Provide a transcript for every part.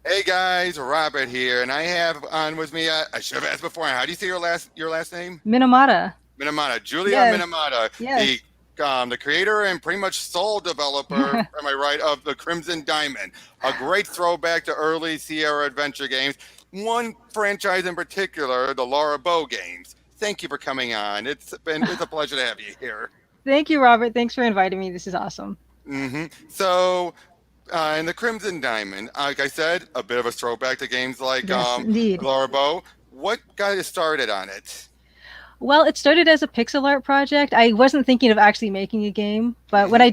Hey guys, Robert here, and I have on with me. I should have asked before. How do you say your last name? Minamata. Minamata, Julia Yes. Minamata, the Yes. the creator and pretty much sole developer. Am I right? Of the Crimson Diamond, a great throwback to early Sierra adventure games. One franchise in particular, the Laura Bow games. Thank you for coming on. It's a pleasure to have you here. Thank you, Robert. Thanks for inviting me. This is awesome. So in the Crimson Diamond, like I said, a bit of a throwback to games like Yes, indeed. Laura Bow. What got you started on it? Well, it started as a pixel art project. I wasn't thinking of actually making a game, but when Hmm. I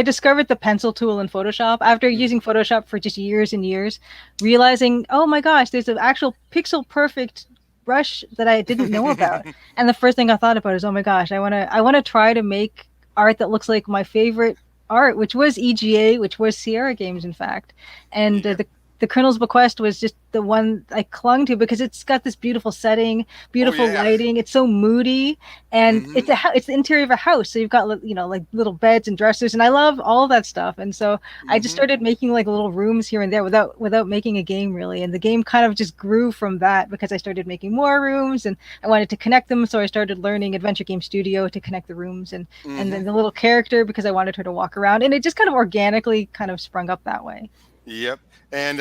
discovered the pencil tool in Photoshop, after using Photoshop for just years and years, realizing, oh my gosh, there's an actual pixel perfect brush that I didn't know about. And the first thing I thought about is, oh my gosh, I want to try to make art that looks like my favorite art, which was EGA, which was Sierra Games, in fact. And Yep. the Colonel's Bequest was just the one I clung to because it's got this beautiful setting, Oh beautiful yeah. lighting. It's so moody, and Hmm. it's the interior of a house. So you've got like little beds and dressers, and I love all of that stuff. And so I just Hmm. started making like little rooms here and there without making a game really. And the game kind of just grew from that because I started making more rooms and I wanted to connect them. So I started learning Adventure Game Studio to connect the rooms and Hmm. then the little character because I wanted her to walk around, and it just kind of organically kind of sprung up that way. Yep. And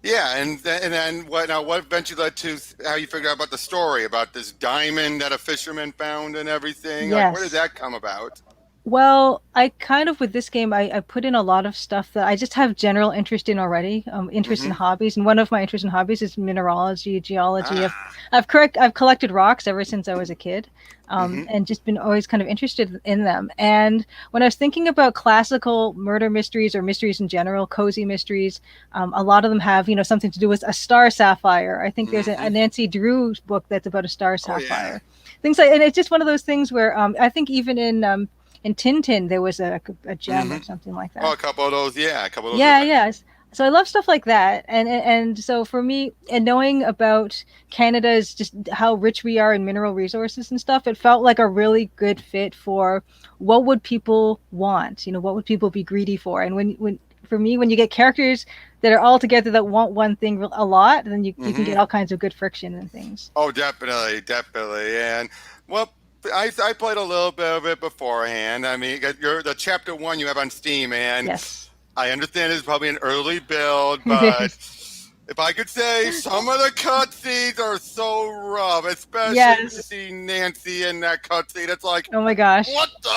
yeah, and then what? Now, what eventually led to how you figured out about the story about this diamond that a fisherman found and everything? Like, where did Yes. that come about? Well, I kind of with this game, I put in a lot of stuff that I just have general interest in already, interest in Hmm. hobbies, and one of my interests in hobbies is mineralogy, geology. Ah. I've collected rocks ever since I was a kid, Hmm. and just been always kind of interested in them. And when I was thinking about classical murder mysteries or mysteries in general, cozy mysteries, a lot of them have something to do with a star sapphire. I think there's a Hmm. Nancy Drew book that's about a star Oh yeah. sapphire. Things like, and it's just one of those things where I think even in Tintin there was a gem Hmm. or something like Oh, that. a couple of those. Yeah, a couple of those Yeah, events. yeah. So I love stuff like that, and so for me, and knowing about Canada's just how rich we are in mineral resources and stuff, it felt like a really good fit for what would people want. What would people be greedy for? And when for me, when you get characters that are all together that want one thing a lot, then you can Hmm. get all kinds of good friction and things. Oh, definitely, definitely. And well, I played a little bit of it beforehand. I mean, the chapter one you have on Steam, and Yes, I understand it's probably an early build, it but is. if I could say, some of the cutscenes are so rough, especially when you Yes. see Nancy in that cutscene. It's like, Oh my gosh. what the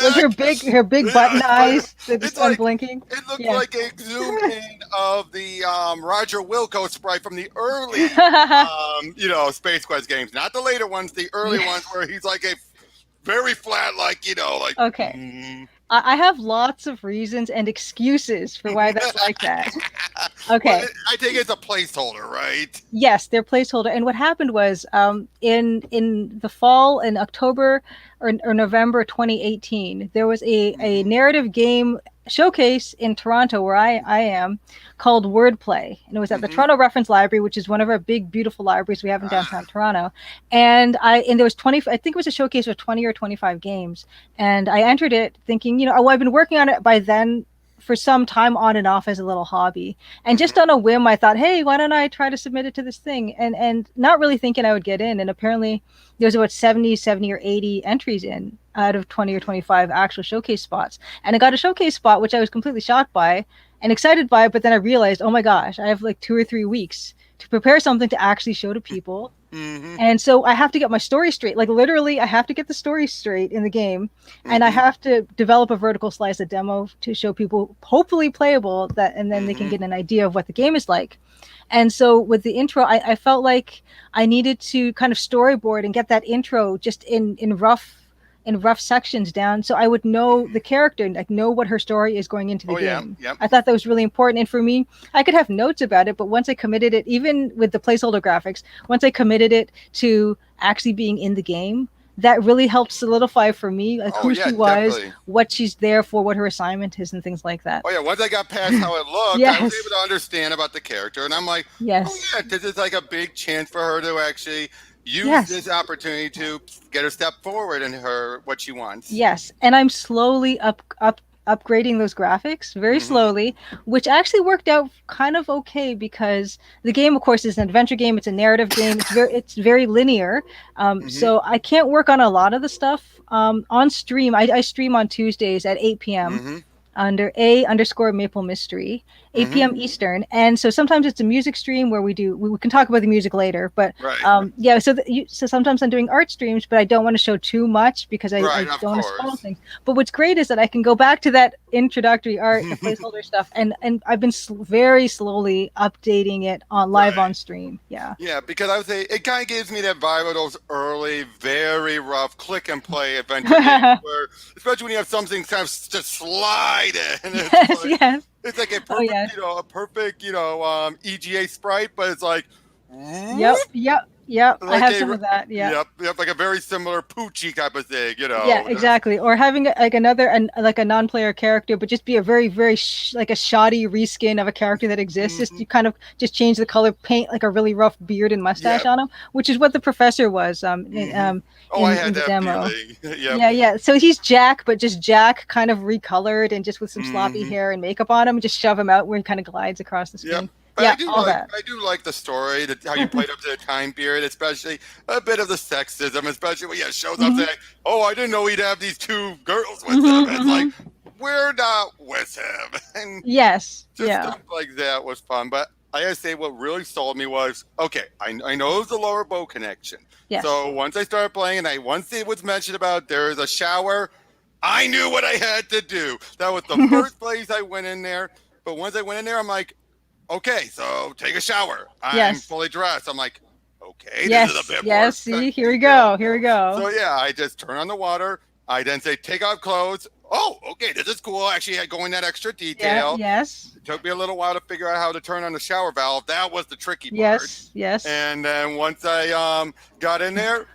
With heck? her big Yeah, button eyes that it's just like unblinking. it looks Yeah. like a zoomed in of the Roger Wilco sprite from the early Space Quest games, not the later ones, the early ones Yes. where he's like a very flat, like like. Okay. I have lots of reasons and excuses for why that's like that. Well, Okay. I take it as a placeholder, right? Yes, they're placeholder. And what happened was, in the fall in October or November 2018, there was a Hmm. narrative game showcase in Toronto where I am called Wordplay, and it was at the Hmm. Toronto Reference Library, which is one of our big beautiful libraries we have in downtown Ah. Toronto. And there was 20, I think it was a showcase of 20 or 25 games, and I entered it thinking, oh, I've been working on it by then for some time on and off as a little hobby, and just Hmm. on a whim, I thought, hey, why don't I try to submit it to this thing? And not really thinking I would get in. And apparently there's about 70 or 80 entries in out of 20 or 25 actual showcase spots. And I got a showcase spot, which I was completely shocked by and excited by. But then I realized, oh my gosh, I have like 2 or 3 weeks to prepare something to actually show to people. Hmm. And so I have to get my story straight. Like literally, I have to get the story straight in the game, and I Hmm. have to develop a vertical slice, a demo to show people, hopefully playable, that, and then they can Hmm. get an idea of what the game is like. And so with the intro, I felt like I needed to kind of storyboard and get that intro just in rough sections down so I would know the character, like know what her story is going into the Oh yeah, game. yep. I thought that was really important. And for me, I could have notes about it, but once I committed it, even with the placeholder graphics, once I committed it to actually being in the game, that really helped solidify for me like Oh who yeah, she was, definitely. what she's there for, what her assignment is, and things like that. Oh yeah, once I got past how it looked, I was able Yes. to understand about the character, and I'm like, oh Yes. yeah, this is like a big chance for her to actually use this Yes. opportunity to get a step forward in her what she wants. Yes. And I'm slowly upgrading those graphics very slowly, which actually worked out kind of okay because the game, of course, is an adventure game. It's a narrative game. It's very linear. So I can't work on a lot of the stuff on stream. I stream on Tuesdays at 8 p.m. Mm-hmm. under A_Maple Mystery, 8 p.m. Eastern. And so sometimes it's a music stream where we can talk about the music later. But Right. yeah, so sometimes I'm doing art streams, but I don't want to show too much because I Right, don't of want to spoil course. things. But what's great is that I can go back to that introductory art, the placeholder stuff, and I've been very slowly updating it on live Right. on stream. Yeah. Yeah, because I would say it kind of gives me that vibe of those early, very rough click and play adventure games, where especially when you have something kind of just slide in. Yes, yes. It's like a Oh perfect, yeah. EGA sprite, but it's like, Yep, whoop, yep, yep. I like have some of that. Yeah. yep, like a very similar Poochie type of thing, Yeah, exactly. Or having like like a non-player character, but just be a very, very like a shoddy reskin of a character that exists. Just you kind of just change the color, paint like a really rough beard and mustache Yep. on him, which is what the professor was Oh, I in had the that demo. feeling. Yep. Yeah, yeah. So he's Jack, but just Jack kind of recolored and just with some sloppy hmm hair and makeup on him, and just shove him out where he kind of glides across the Yep. screen. But Yeah, all that. I do like the story, how you played up to the time period, especially a bit of the sexism, especially when it shows up Hmm. saying, "Oh, I didn't know he'd have these two girls with him." Hmm. It's like Hmm. we're not with him, and Yes. just Yeah. stuff like that was fun. But I gotta say, what really sold me was okay. I know it was the lower bow connection. Yes. So once I started playing, and once it was mentioned about there is a shower, I knew what I had to do. That was the first place I went in there. But once I went in there, I'm like, okay, so take a shower. I'm Yes. fully dressed. I'm like, okay, this is a Yes. bit more Yes. See, here we detailed. go. Here we go. So yeah, I just turn on the water. I then say, take off clothes. Oh, okay, this is cool. Actually, going that extra Yeah. detail. Yes. It took me a little while to figure out how to turn on the shower valve. That was the tricky part. Yes. Yes. And then once I got in there,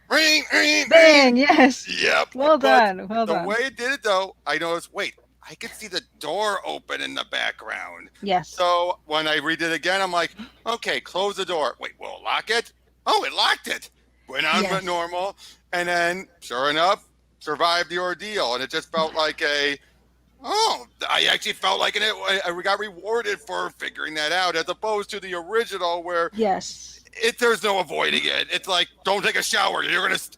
ring, ring, ring. Bang! Yes. Yep. Well But done. Well the done. way it did it though, I noticed, wait, I could see the door open in the background. Yes. So when I read it again, I'm like, okay, close the door. Wait, will it lock it? Oh, it locked it. Went on Yes. normal. And then, sure enough, survived the ordeal. And it just felt like I actually felt like I got rewarded for figuring that out, as opposed to the original where Yes. there's no avoiding it. It's like, don't take a shower.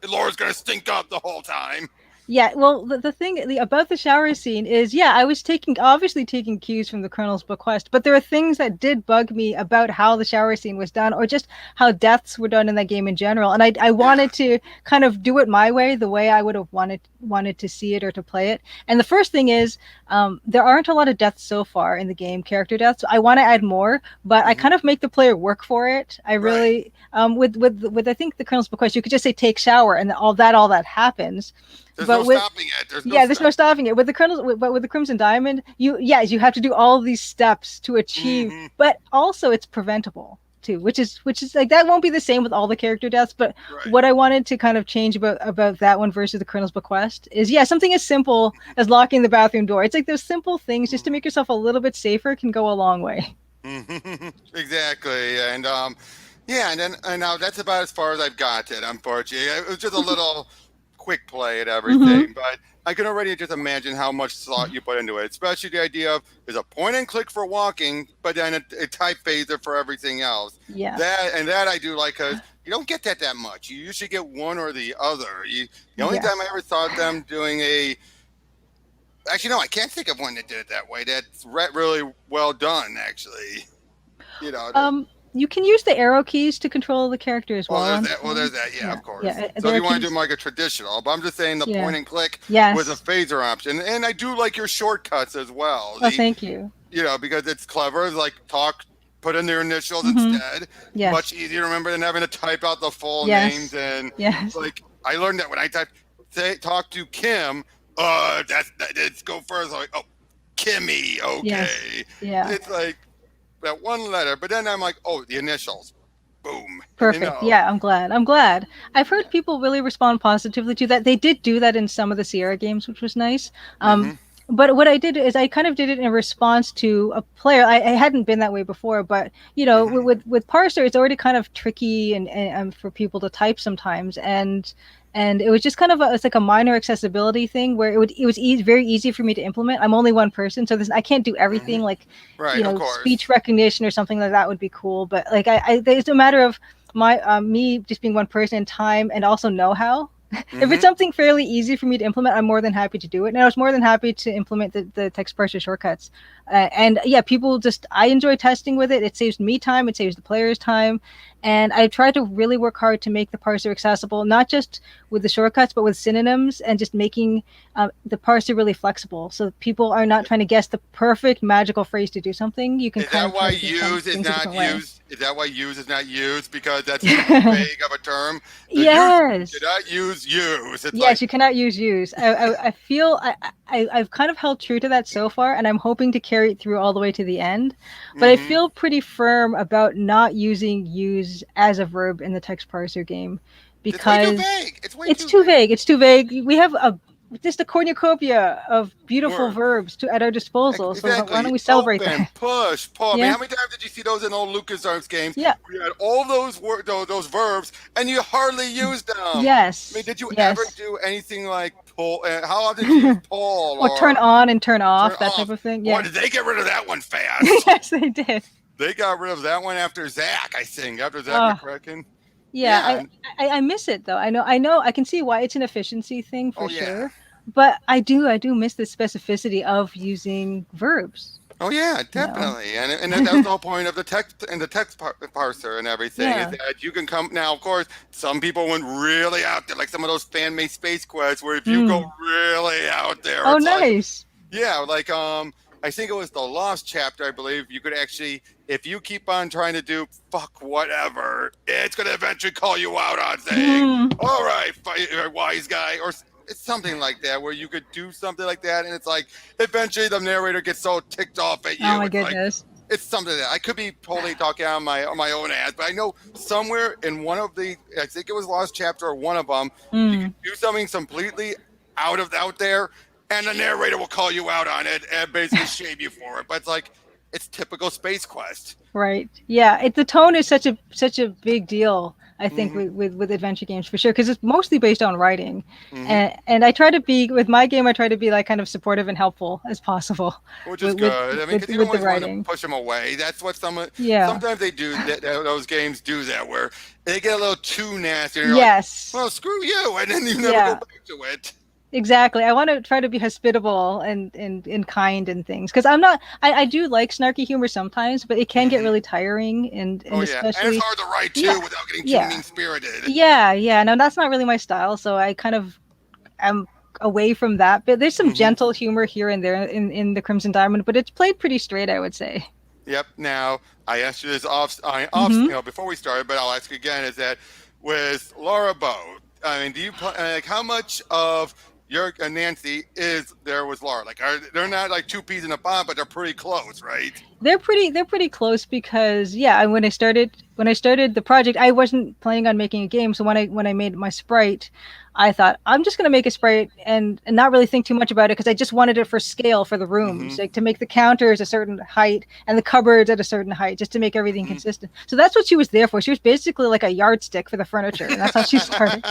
Laura's gonna stink up the whole time. Yeah, well, the thing about the shower scene is, yeah, I was obviously taking cues from the Colonel's bequest, but there are things that did bug me about how the shower scene was done, or just how deaths were done in that game in general. And I wanted to kind of do it my way, the way I would have wanted to see it or to play it. And the first thing is, there aren't a lot of deaths so far in the game, character deaths. I want to add more, but I kind of make the player work for it. I really, with I think the Colonel's bequest, you could just say take shower, and all that happens. There's But no stopping it. there's no stopping it. With the Colonel's, but with the Crimson Diamond, you have to do all of these steps to achieve. But also, it's preventable too, which is like, that won't be the same with all the character deaths. But what I wanted to kind of change about that one versus the Colonel's bequest is, something as simple as locking the bathroom door. It's like those simple things just to make yourself a little bit safer can go a long way. Exactly, and and now that's about as far as I've got it. Unfortunately, it was just a little quick play and everything, but I can already just imagine how much thought you put into it, especially the idea of there's a point and click for walking, but then a type phaser for everything else. Yeah. That I do like, because you don't get that much. You usually get one or the other. The only time I ever thought them doing actually, no, I can't think of one that did it that way. That's really well done, actually. You can use the arrow keys to control the character as well. There's that. Yeah, of course. Yeah, so if you want to do them like a traditional, but I'm just saying the point and click with a phaser option. And I do like your shortcuts as well. Oh, thank you. Because it's clever. It's like put in their initials instead. Yes. Much easier to remember than having to type out the full names. And like, I learned that when I talk to Kim, let's go first. Like, oh, Kimmy, okay. Yes. Yeah. It's like that one letter, but then I'm like, oh, the initials. Boom. Perfect. Yeah, I'm glad. I've heard people really respond positively to that. They did do that in some of the Sierra games, which was nice. But what I did is I kind of did it in response to a player. I hadn't been that way before, but with Parser, it's already kind of tricky and for people to type sometimes. And and it was just kind of it's like a minor accessibility thing where it was very easy for me to implement. I'm only one person, so I can't do Hmm. everything. Like, Right, of speech course. recognition or something like that would be cool. But like, it's a matter of my me just being one person in time and also know how. If it's Hmm. something fairly easy for me to implement, I'm more than happy to do it. And I was more than happy to implement the text parser shortcuts. And yeah, people just, I enjoy testing with it. It saves me time, it saves the players time. And I try to really work hard to make the parser accessible, not just with the shortcuts, but with synonyms and just making the parser really flexible. So people are not trying to guess the perfect magical phrase to do something. You can Is kind that of try why to do some use is things a not different way. used? Is that why use is not used? Because that's too vague of a term. The use Yes. cannot use. It's Yes, like, you cannot use. I feel I've kind of held true to that so far, and I'm hoping to carry it through all the way to the end. But I hmm feel pretty firm about not using use as a verb in the text parser game it's way too because vague. It's way it's too too vague. vague. It's too vague. We have just a cornucopia of beautiful Word. verbs at our disposal. So why don't Exactly. we celebrate Open, that? push, pull. I mean, Yeah, how many times did you see those in old LucasArts games? yeah, We had all those verbs, and you hardly used them. I mean, yes, did you ever yes. do anything like pull? How often did you use pull Or turn or on and turn turn off, that type off? of thing. Boy, Yeah. did they get rid of that one fast? Yes, they did. They got rid of that one after Zach, I think. After Zach Oh, McCracken. yeah, Yeah. I miss it though. I know I can see why it's an efficiency thing for Oh yeah. sure, but I do miss the specificity of using verbs. Oh yeah, You know. definitely, and that's the whole point of the text and the parser and everything is Yeah. that you can come now. Of course, some people went really out there, like some of those fan-made space quests, where if you go Mm. really out there, Oh, it's like nice. yeah, like I think it was the Lost chapter, I believe. You could actually, if you keep on trying to do fuck whatever, it's gonna eventually call you out on saying, Mm. "All right, wise guy," or it's something like that, where you could do something like that, and it's like eventually the narrator gets so ticked off at Oh you, my it's like goodness. it's something that I could be totally talking on my own ass, but I know somewhere in one of the, I think it was Lost chapter or one of them, you Mm. could do something completely out there, and the narrator will call you out on it and basically shame you for it. But it's like it's typical Space Quest. Right. Yeah. The tone is such a big deal. I think Hmm. with adventure games for sure because it's mostly based on writing, Hmm. and I try to be with my game. I try to be like kind of supportive and helpful as possible Which is with with good. I mean, with, because you don't with the always want to writing. push them away. That's what Yeah. sometimes they do. Those games do that where they get a little too nasty, and you're like, Yes. "Well, screw you," and then you never go Yeah. back to it. Exactly. I want to try to be hospitable and kind and things because I'm not. I do like snarky humor sometimes, but it can get Hmm. really tiring and Oh yeah, and it's especially hard to write yeah too without getting too yeah mean spirited. yeah. No, that's not really my style. So I kind of am away from that. But there's some Hmm. gentle humor here and there in the Crimson Diamond, but it's played pretty straight, I would say. Yep. Now I asked you this off, Hmm. before we started, but I'll ask you again: is that with Laura Bow? I mean, do you like how much of your Nancy is there with Laura? Like, they're not like two peas in a pod, but they're pretty close, right? They're pretty close because yeah, when I started the project, I wasn't planning on making a game. So when I made my sprite, I thought I'm just gonna make a sprite and not really think too much about it because I just wanted it for scale for the Mm-hmm. rooms, like to make the counters a certain height and the cupboards at a certain height, just to make everything Mm-hmm. consistent. So that's what she was there for. She was basically like a yardstick for the furniture, and that's how she started.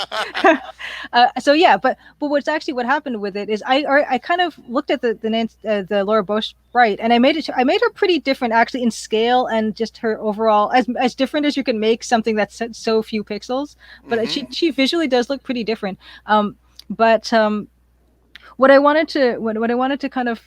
So yeah, but what happened with it is I kind of looked at the Laura Bush sprite and I made her pretty different actually in scale and just her overall as different as you can make something that's so few pixels, but Mm-hmm. she visually does look pretty different. But what I wanted to kind of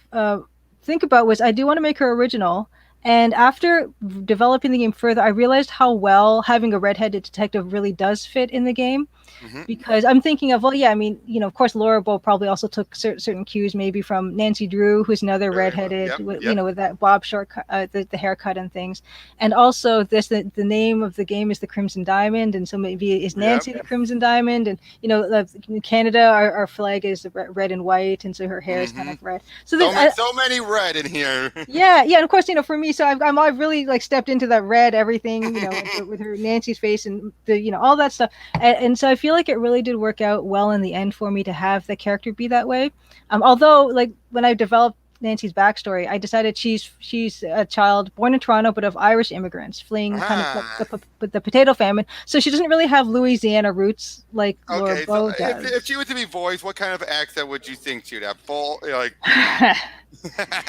think about was I do want to make her original. And after developing the game further, I realized how well having a redheaded detective really does fit in the game Mm-hmm. because I'm thinking of, well, yeah, I mean, of course, Laura Bow probably also took certain cues, maybe from Nancy Drew, who's another Very well. redheaded, Yep. Yep. with that bob short, the haircut and things, and also the name of the game is the Crimson Diamond, and so maybe is Yep. Nancy the Crimson Diamond, and in Canada, our flag is red and white, and so her hair is kind Mm-hmm. of red. So there's, So many red in here. yeah, and of course, for me, so I've really like stepped into that red everything, with her Nancy's face and the all that stuff, and so I feel like it really did work out well in the end for me to have the character be that way. Although like when I developed Nancy's backstory, I decided she's a child born in Toronto but of Irish immigrants fleeing kind of Ah, the potato famine. So she doesn't really have Louisiana roots like Laura okay. So Bow if does. she were to be voiced, what kind of accent would you think she'd have? Full, like,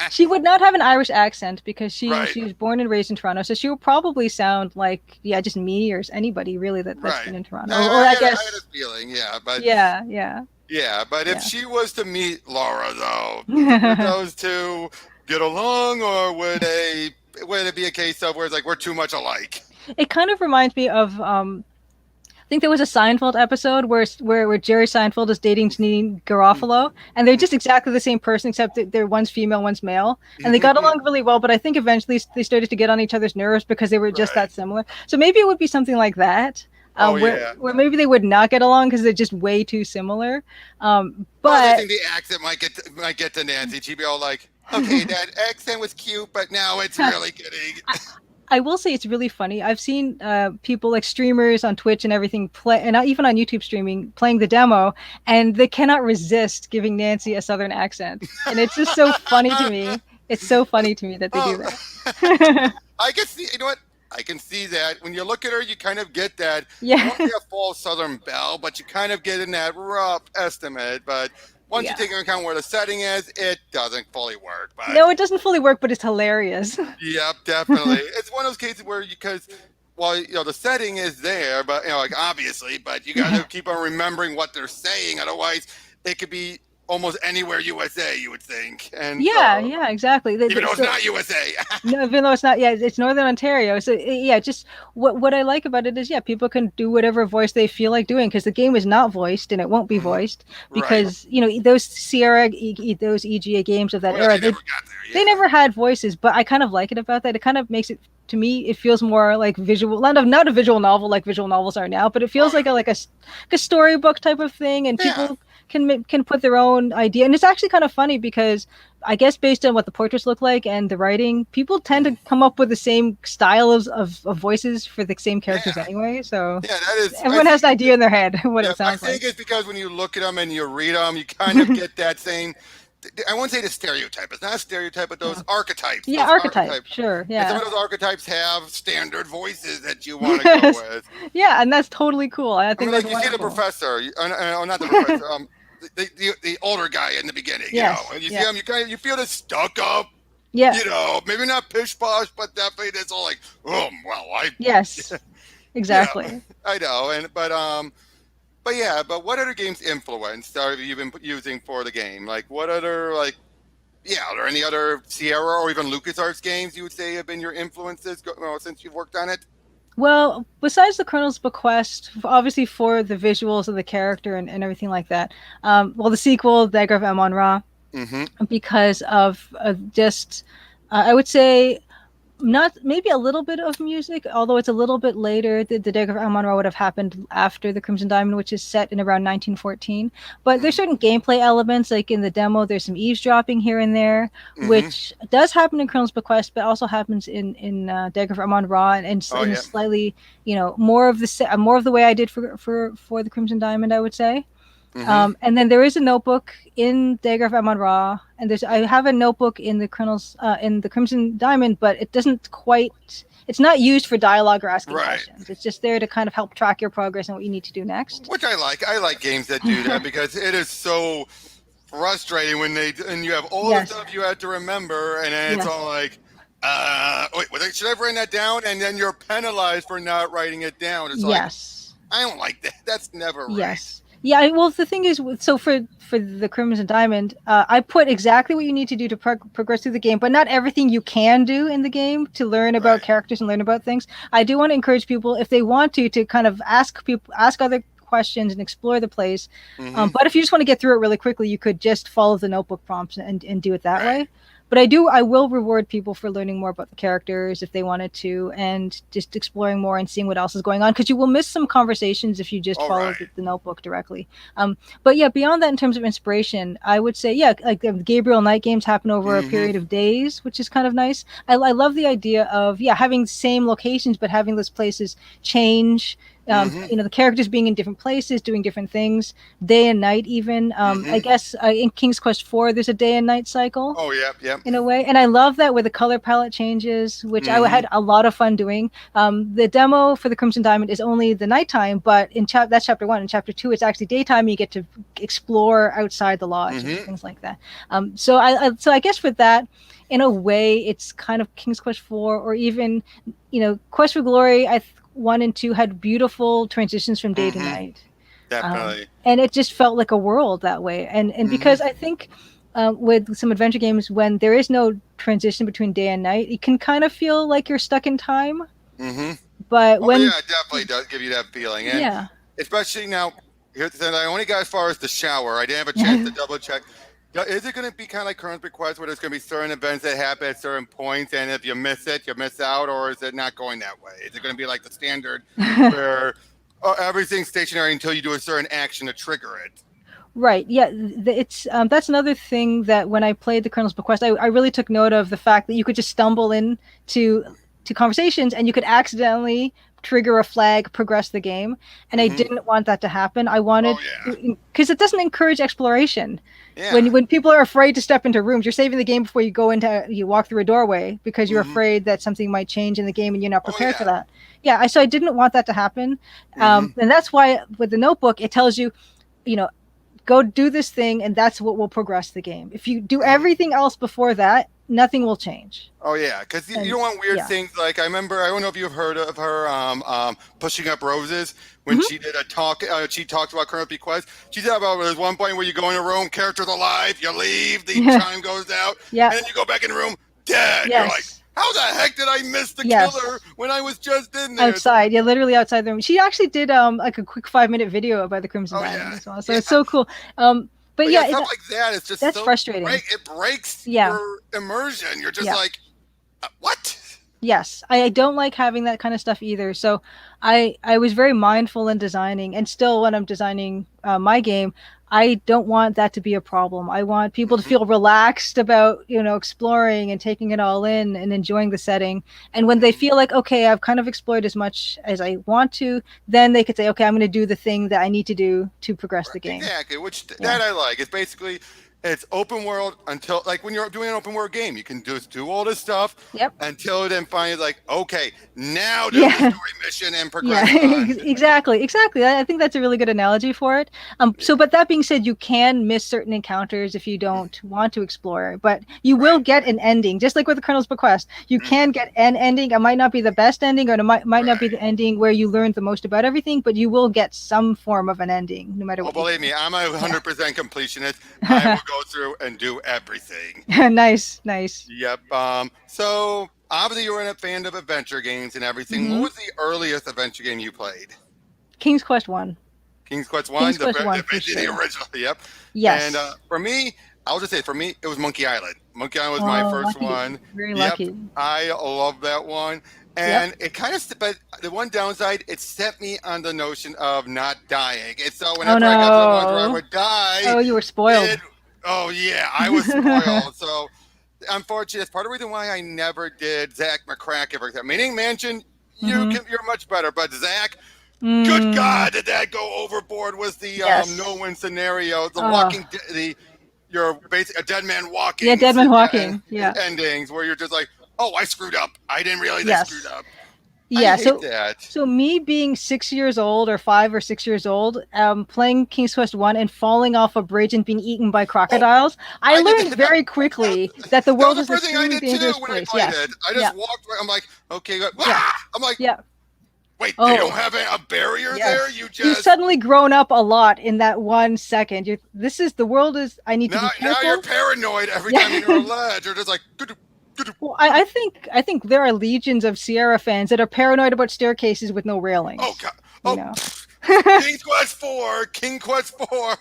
She would not have an Irish accent because right, she was born and raised in Toronto. So she would probably sound like, yeah, just me or anybody really that's right. been in Toronto. I, Or I I had a guess, feeling, yeah, but yeah, yeah, yeah, but if yeah. she was to meet Laura, though, would those two get along, or would it be a case of where it's like we're too much alike? It kind of reminds me of I think there was a Seinfeld episode where Jerry Seinfeld is dating Janine Garofalo, and they're just exactly the same person, except that they're one's female, one's male, and they got along really well. But I think eventually they started to get on each other's nerves because they were just Right. that similar. So maybe it would be something like that, Oh where yeah. maybe they would not get along because they're just way too similar. Plus, I But think the accent might get to Nancy. She'd be all like, "Okay, that accent was cute, but now it's really getting." I will say it's really funny. I've seen people like streamers on Twitch and everything play, and even on YouTube streaming, playing the demo, and they cannot resist giving Nancy a Southern accent, and it's just so funny to me. It's so funny to me that they do Oh, that. I can see. You know what? I can see that when you look at her, you kind of get that. I Yeah, won't say a false Southern belle, but you kind of get in that rough estimate. But once you yeah. take into account where the setting is, it doesn't fully work. But No, it doesn't fully work, but it's hilarious. yep, definitely. It's one of those cases where because well, the setting is there, but like obviously, but you got to keep on remembering what they're saying. Otherwise, it could be almost anywhere USA, you would think. And Yeah, yeah, exactly. even though it's So not USA. no, even though it's not, yeah, it's Northern Ontario. So yeah, just what I like about it is, yeah, people can do whatever voice they feel like doing because the game is not voiced and it won't be Mhm. voiced Right. because those Sierra, those EGA games of that Oh yeah, era, they never got there. they Yeah. never had voices. But I kind of like it about that. It kind of makes it to me. It feels more like visual, not a visual novel like visual novels are now, but it Oh feels like a storybook type of thing, and no. Yeah. people can put their own idea. And it's actually kind of funny because I guess based on what the portraits look like and the writing, people tend to come up with the same style of voices for the same characters Yeah. anyway. So Yeah. That is. I everyone has an think. idea in their head what Yeah. it I sounds think like. it's because when you look at them and you read them, you kind of get that same. I won't say the stereotype. It's not a stereotype, but those archetypes. Yeah, Those archetype, archetypes. sure, And some yeah. of those archetypes have standard voices that you want to go with. Yeah, and that's totally cool. I I think mean, that's like you see the wonderful. professor, not the professor, the older guy in the beginning, Yes, and you see yeah, him, you feel this stuck up, yeah, maybe not pish posh, but definitely it's all like, oh, well, yes, yeah, exactly. I know, but yeah, but what other games influence have you been using for the game? Like, what other yeah, are there any other Sierra or even LucasArts games you would say have been your influences since you've worked on it? Well, besides the Colonel's Bequest, obviously for the visuals of the character and everything like that, well, the sequel, Dagger of Amon Ra, Mm-hmm. because of just, I would say, not maybe a little bit of music, although it's a little bit later. The Dagger of Amon Ra would have happened after the Crimson Diamond, which is set in around 1914. But there's certain gameplay elements, like in the demo, there's some eavesdropping here and there, Mm-hmm. which does happen in Colonel's Bequest, but also happens in Dagger of Amon Ra, and Oh in a yeah. slightly, more of the way I did for the Crimson Diamond, I would say. Mm-hmm. And then there is a notebook in Dagger of Amon Ra, and I have a notebook in the Colonel's in the Crimson Diamond, but it doesn't quite. It's not used for dialogue or asking Right. questions. It's just there to kind of help track your progress and what you need to do next. Which I like. I like games that do that because it is so frustrating when you have all Yes. the stuff you had to remember, and then it's Yes. all like, wait, should I have written that down? And then you're penalized for not writing it down. It's like, Yes. I don't like that. That's never right. Yes. Yeah. Well, the thing is, so for the Crimson Diamond, I put exactly what you need to do to progress through the game, but not everything you can do in the game to learn about Right. characters and learn about things. I do want to encourage people, if they want to kind of ask other questions and explore the place. Mm-hmm. But if you just want to get through it really quickly, you could just follow the notebook prompts and do it that Right. way. But I will reward people for learning more about the characters if they wanted to, and just exploring more and seeing what else is going on, because you will miss some conversations if you just All follow right. the notebook directly. But yeah, beyond that, in terms of inspiration, I would say, yeah, like the Gabriel Knight games happen over a Mm-hmm. period of days, which is kind of nice. I love the idea of, yeah, having the same locations, but having those places change Mm-hmm. You know, the characters being in different places, doing different things, day and night even. I Mm-hmm. guess in King's Quest 4 there's a day and night cycle Oh, yep, yep. in a way, and I love that where the color palette changes, which I Mm-hmm. had a lot of fun doing. The demo for the Crimson Diamond is only the nighttime, but in that's chapter 1. In chapter 2 it's actually daytime. You get to explore outside the lodge and Mm-hmm. things like that. So I guess with that, in a way it's kind of King's Quest 4, or even, you know, Quest for Glory. 1 and 2 had beautiful transitions from day to Mm-hmm. night, Definitely. and it just felt like a world that way. And Mm-hmm. because I think with some adventure games, when there is no transition between day and night, it can kind of feel like you're stuck in time. Mm-hmm. But Oh, when yeah, it definitely does give you that feeling. And yeah, especially now, here's the thing, I only got as far as the shower. I didn't have a chance to double check. Is it going to be kind of like Current Request, where there's going to be certain events that happen at certain points, and if you miss it, you miss out, or is it not going that way? Is it going to be like the standard, where everything's stationary until you do a certain action to trigger it? right, yeah, it's that's another thing that when I played the Colonel's Bequest, I really took note of the fact that you could just stumble in to conversations and you could accidentally trigger a flag, progress the game, and I Mm-hmm. didn't want that to happen. I Oh, wanted, yeah. because it doesn't encourage exploration. Yeah. When people are afraid to step into rooms, you're saving the game before you walk through a doorway because you're Mm-hmm. afraid that something might change in the game and you're not Oh, prepared for yeah. that. Yeah, so I didn't want that to happen, Mm-hmm. and that's why with the notebook it tells you, you know, go do this thing, and that's what will progress the game. If you do Mm-hmm. everything else before that, nothing will change. Oh, yeah, because you And don't want weird yeah, things. Like, I remember, I don't know if you've heard of her pushing up roses when hmm she did a talk. She talked about Current Bequest. She said about there's one point where you go in a room, character's alive, you leave, the yeah, chime goes out, yeah, and then you go back in the room, dead. You're like, yes, how the heck did I miss the killer yes. when I was just in there? So, Outside, yeah, literally outside the room. She actually did like a quick 5 minute video about the Crimson oh, Diamond yeah, as well. So yeah. it's so cool. But But yeah, yeah, stuff like that is just that's so frustrating. it breaks Yeah, your immersion. You're just yeah. like, what? Yes, I don't like having that kind of stuff either. So I was very mindful in designing, and still when I'm designing my game, I don't want that to be a problem. I want people to Mm-hmm. feel relaxed about, you know, exploring and taking it all in and enjoying the setting. And when they Mm-hmm. feel like, okay, I've kind of explored as much as I want to, then they could say, okay, I'm going to do the thing that I need to do to progress the game. Exactly, which Yeah. that I like. It's basically it's open world until like when you're doing an open world game, you can just do all this stuff Yep. until then finally like, okay, now do the Yeah. story mission and Yeah, progress on. exactly, exactly. I think that's a really good analogy for it. So, Yeah. but that being said, you can miss certain encounters if you don't want to explore, but you will Right. get an ending, just like with the Colonel's Bequest. You Mhm. can get an ending. It might not be the best ending, or it might not be Right. the ending where you learned the most about everything, but you will get some form of an ending, no matter Oh, what you believe me, I'm a do. 100% completionist. I will go through and do everything. Yeah. Nice, nice. Yep. So obviously you're a fan of adventure games and everything. What hmm was the earliest adventure game you played? King's Quest 1. King's Quest One, King's Quest 1 for the sure. original. Yep. And Yes. for me, I'll just say for me, it was Monkey Island. Monkey Island was my Oh, first lucky. one. Very Yep. lucky. I love that one. Yep. And it kind of, but the one downside, it set me on the notion of not dying. And so Oh whenever I got to the ones where I no. would die, Oh, you were spoiled. it, oh yeah, I was spoiled. So unfortunately, that's part of the reason why I never did Zach McCracken. Meaning Mansion, hmm you're much better, but Zach, good Mm, God, did that go overboard? Was the yes. no-win scenario, the Oh, walking, you're basically a dead man yeah, walking Dead Man Walking. Yeah. endings where you're just like, oh, I screwed up. I didn't realize I screwed Yes. up. I Yeah. hate So, that. so me being 6 years old, or 5 or 6 years old, playing King's Quest 1 and falling off a bridge and being eaten by Oh, crocodiles, I I did learned that. very quickly that the That was world the is an first thing I extremely did too dangerous when I place. played Yes. it. I Yeah. just walked. I'm like, okay, good. Yeah. I'm like, Yeah. wait, they don't Oh, have a barrier there. yes. You You've just suddenly grown up a lot in that 1 second. This is the world is. I need to be now you're careful. paranoid every time you're Yeah. near a ledge. You're just like, Well, I think there are legions of Sierra fans that are paranoid about staircases with no oh railings. god, You oh. know. King Quest 4, King Quest 4.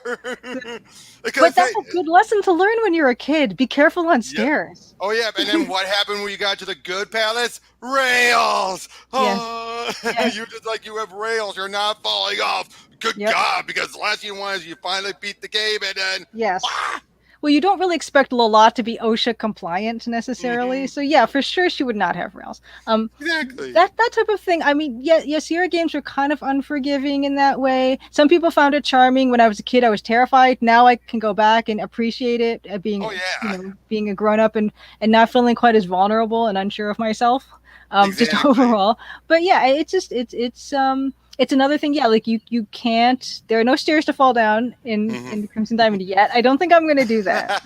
But Because that's a good lesson to learn when you're a kid. Be careful on yep. stairs. Oh yeah, and then what happened when you got to the good palace? Rails. Yes. Oh, Yes. you just like you have rails. You're not falling off. Good Yep. God, because the last thing you want is you finally beat the game and then Yes. ah! well, you don't really expect Lola to be OSHA compliant necessarily. Hmm. So yeah, for sure she would not have rails. Exactly. That type of thing. I mean, yeah, Sierra games are kind of unforgiving in that way. Some people found it charming. When I was a kid, I was terrified. Now I can go back and appreciate it Oh being, yeah. being a grown up and not feeling quite as vulnerable and unsure of myself. Just Exactly. overall. But yeah, it's just it's another thing. Yeah, like you can't. There are no stairs to fall down Hmm. in the Crimson Diamond yet. I don't think I'm going to do that.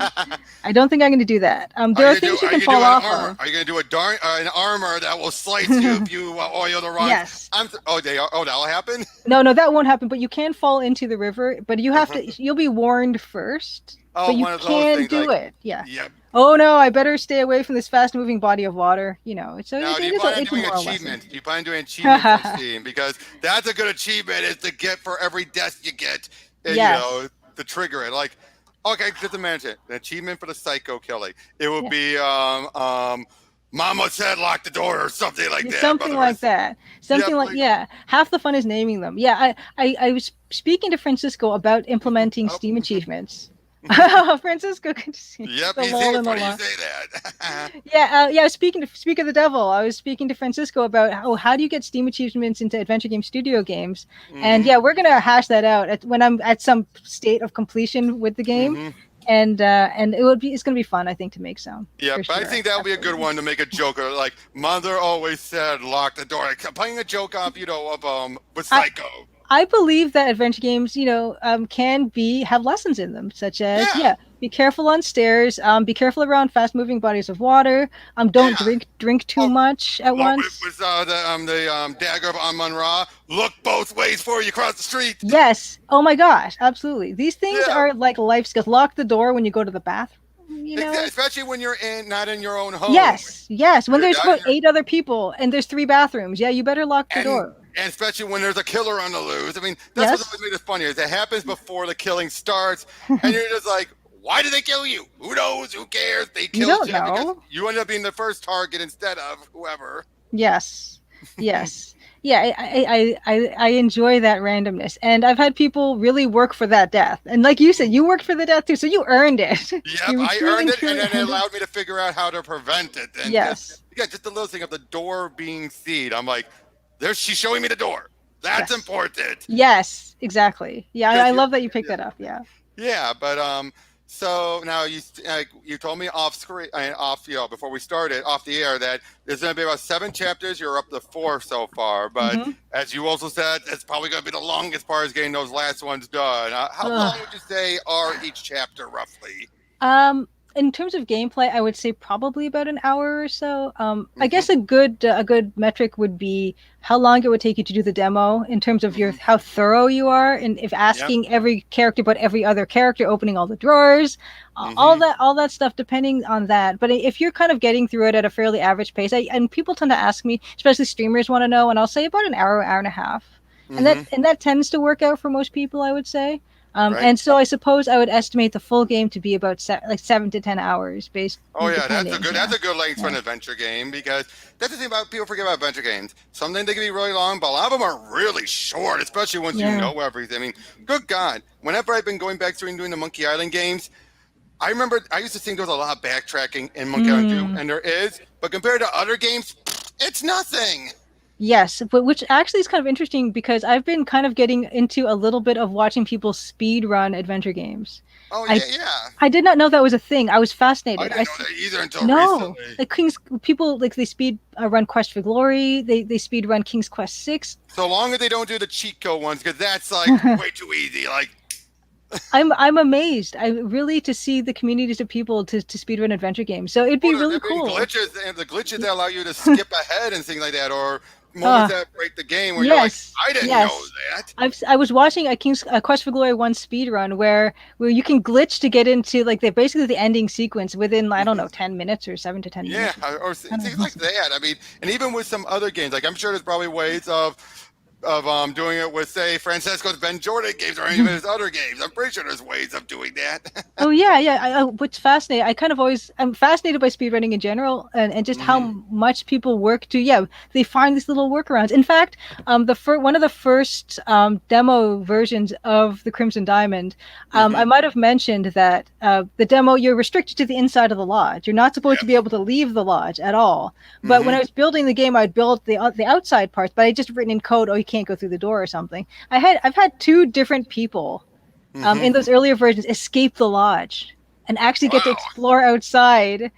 I don't think I'm going to do that. Are There you are gonna do? things you Are you can gonna do fall an off armor? of. Are you gonna do an armor that will slice you if you oil the runs? Yes. Oh, they are. Oh, that'll happen. No, no, that won't happen. But you can fall into the river. But you have to. You'll be warned first. Oh, But you one of those can things. do Like, it. Yeah. yep. Oh no, I better stay away from this fast-moving body of water. So Now, do you it is plan on it's a doing moral lesson. achievements? Do you plan on doing achievements on Steam? Because that's a good achievement is to get for every death you get, and, Yes. to trigger it. Like, okay, just imagine an achievement for the psycho killing. It would Yeah. be Mama said lock the door or something like that. Something like that. Yep, Something like, like yeah. Half the fun is naming them. Yeah, I was speaking to Francisco about implementing oh, Steam achievements. Francisco, good to see yep, the he's lol here. in the Funny you law. say that. Yeah, yeah. I was speak of the devil. I was speaking to Francisco about how do you get Steam achievements into Adventure Game Studio games, and Hmm. yeah, we're gonna hash that out when I'm at some state of completion with the game, Hmm. and it's gonna be fun. I think to make some Yeah, for but I sure. think that would be a good Absolutely. one to make a joke of, like Mother always said lock the door. Like, playing a joke off, of with I Psycho. I believe that adventure games, can be have lessons in them, such as Yeah, yeah, be careful on stairs, be careful around fast-moving bodies of water, don't yeah. drink too Oh, much at Lord, it once. was the dagger of Amon Ra. Look both ways before you cross the street. Yes. Oh my gosh, absolutely. These things Yeah, are like life skills. Lock the door when you go to the bathroom. especially when you're not in your own home. Yes, yes. When You're there's not in about 8 other people and there's 3 bathrooms, yeah, you better lock the and door. and especially when there's a killer on the loose. I mean, that's what always Yes. made it funny is it happens before the killing starts, and you're just like, why did they kill you? Who knows? Who cares? They You killed don't you because know. you ended up being the first target instead of whoever. Yes. Yes. Yeah, I enjoy that randomness. And I've had people really work for that death. And like you said, you worked for the death too, so you earned it. Yep, You I truly, earned it, and truly then it earned it. allowed me to figure out how to prevent it. And because Yes. yeah, just the little thing of the door being sealed, I'm like, there's she's showing me the door. That's Yes. important. Yes, exactly. Yeah, I Because love that you picked that up. Yeah. yeah, but so now you told me off screen, off before we started off the air that there's going to be about 7 chapters. You're up to 4 so far, but Hmm. as you also said, it's probably going to be the longest part is getting those last ones done. How Ugh. long would you say are each chapter roughly? Um, in terms of gameplay, I would say probably about an hour or so. I Hmm. guess a good metric would be how long it would take you to do the demo in terms of your Hmm. how thorough you are, and if Yep. asking every character but every other character, opening all the drawers, Hmm. all that stuff, depending on that. But if you're kind of getting through it at a fairly average pace, and people tend to ask me, especially streamers want to know, and I'll say about an hour, hour and a half, Hmm. and that tends to work out for most people, I would say. Right. And so I suppose I would estimate the full game to be about like 7 to 10 hours, based Oh yeah, depending. that's Yeah, a good length for yeah, an adventure game because that's the thing about people forget about adventure games. Something they can be really long, but a lot of them are really short, especially once you yeah. know everything. I mean, good God, whenever I've been going back through and doing the Monkey Island games, I remember I used to think there was a lot of backtracking in Monkey Island 2, Mm, and there is, but compared to other games, it's nothing. yes, but which actually is kind of interesting because I've been kind of getting into a little bit of watching people speed run adventure games. Oh I yeah, yeah. I did not know that was a thing. I was I fascinated. didn't know that either until No, recently. like King's people like they speed run Quest for Glory. They speed run King's Quest 6. So long as they don't do the cheat code ones, because that's like way too easy. Like I'm amazed. I really to see the communities of people to speedrun adventure games. So it'd well, be really there being cool. glitches and the glitches that allow you to skip ahead and things like that, or moments Uh, that break the game where you're like, yes, I didn't know yes. that. I was watching a King's Quest for Glory 1 speed run where you can glitch to get into like the basically the ending sequence within I don't Hmm. know 10 minutes or 7 to 10 minutes. Yeah, or Kind of things like impressive. that. I mean, and even with some other games, like I'm sure there's probably ways of of doing it with, say, Francesco's Ben Jordan games or any of his other games. I'm pretty sure there's ways of doing that. Oh yeah, yeah. What's fascinating, I'm fascinated by speedrunning in general, and just how Hmm. much people work to, yeah, they find these little workarounds. In fact, one of the first demo versions of the Crimson Diamond, I Hmm. might have mentioned that the demo, you're restricted to the inside of the lodge. You're not supposed to Yep. be able to leave the lodge at all. But when I Hmm. was building the game, I'd build the outside parts, but I just written in code, oh, you can't go through the door or something. I've had two different people in Hmm. those earlier versions escape the lodge and actually get to Wow. explore outside.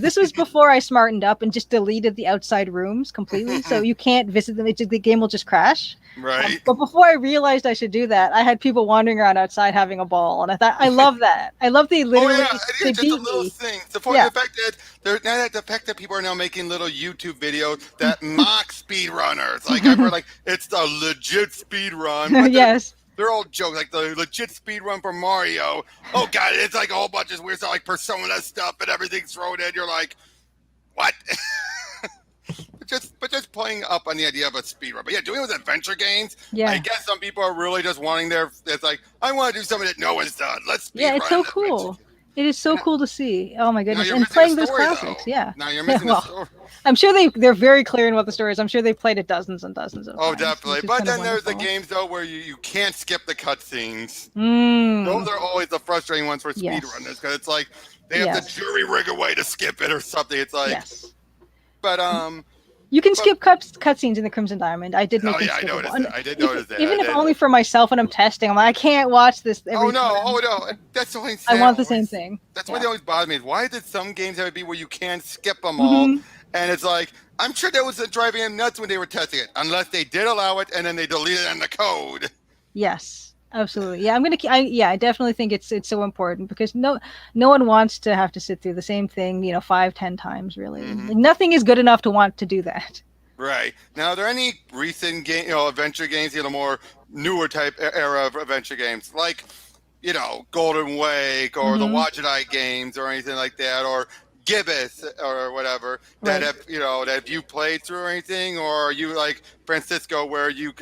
This was before I smartened up and just deleted the outside rooms completely, so you can't visit them. The game will just crash. Right. But before I realized I should do that, I had people wandering around outside having a ball, and I thought, I love that. I love they Oh yeah, literally and they it's just the beat little me. things. Yeah. The fact that the fact that people are now making little YouTube videos that mock speedrunners. Like I've heard, like it's a legit speed run, but Yes. they're all jokes. Like the legit speed run for Mario. Oh god, it's like a whole bunch of weird stuff, like Persona stuff and everything's thrown in. You're like, what? But just playing up on the idea of a speed run. But yeah, doing it with adventure games. I Yeah. guess some people are really just wanting their. It's like I want to do something that no one's done. Let's speed Yeah, it's run an so adventure cool. game. It is so And cool to see. Oh my now goodness. you're And missing the playing those story classics, though. yeah. Now you're Yeah, missing the well, story. I'm sure they're very clear in what the story is. I'm sure they played it dozens and dozens of Oh, times, definitely. which is But kind of then there's the wonderful. games though where you can't skip the cutscenes. Those Mm, are always the frustrating ones for speedrunners yes. because it's like they have to Yes. jury rig a way to skip it or something. It's like, Yes. but You can but skip cutscenes in the Crimson Diamond. I did make oh them yeah, I skippable. noticed And that. I did if notice that. I even if did. only for myself when I'm testing, I'm like, I can't watch this Oh every no, oh time. no. And that's the only I thing that want the same always. thing. That's what Yeah. always bothers me is why did some games have to be where you can't skip them all? Hmm. And it's like I'm sure that was driving them nuts when they were testing it, unless they did allow it and then they deleted it in the code. Yes. Absolutely. Yeah, I'm gonna. I definitely think it's so important because no one wants to have to sit through the same thing, 5, 10 times. Really, Hmm. like, nothing is good enough to want to do that. Right. Now, are there any recent adventure games, more newer type era of adventure games, like, Golden Wake or the Hmm. Watch It Eye games or anything like that, or Gibbous or whatever that Right. have you played through or anything, or are you like Francisco, where you're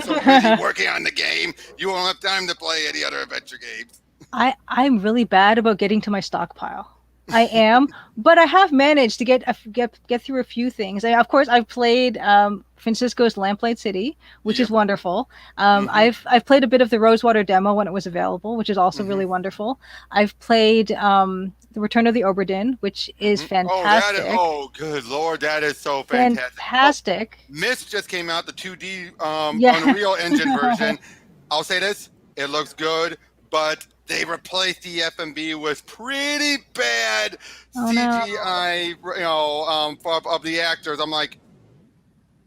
so busy working on the game, you won't have time to play any other adventure games? I'm really bad about getting to my stockpile. I am, but I have managed to get through a few things. Of course, I've played Francisco's Lamplight City, which is Yep. wonderful. Hmm. I've played a bit of the Rosewater demo when it was available, which is also Hmm. really wonderful. I've played the Return of the Oberdin, which is Hmm. fantastic, Oh, good Lord, that is so fantastic. Oh, fantastic. Myst just came out, the 2D Yeah. Unreal Engine version. I'll say this, it looks good, but they replaced the FMV with pretty bad Oh no. CGI, of the actors. I'm like,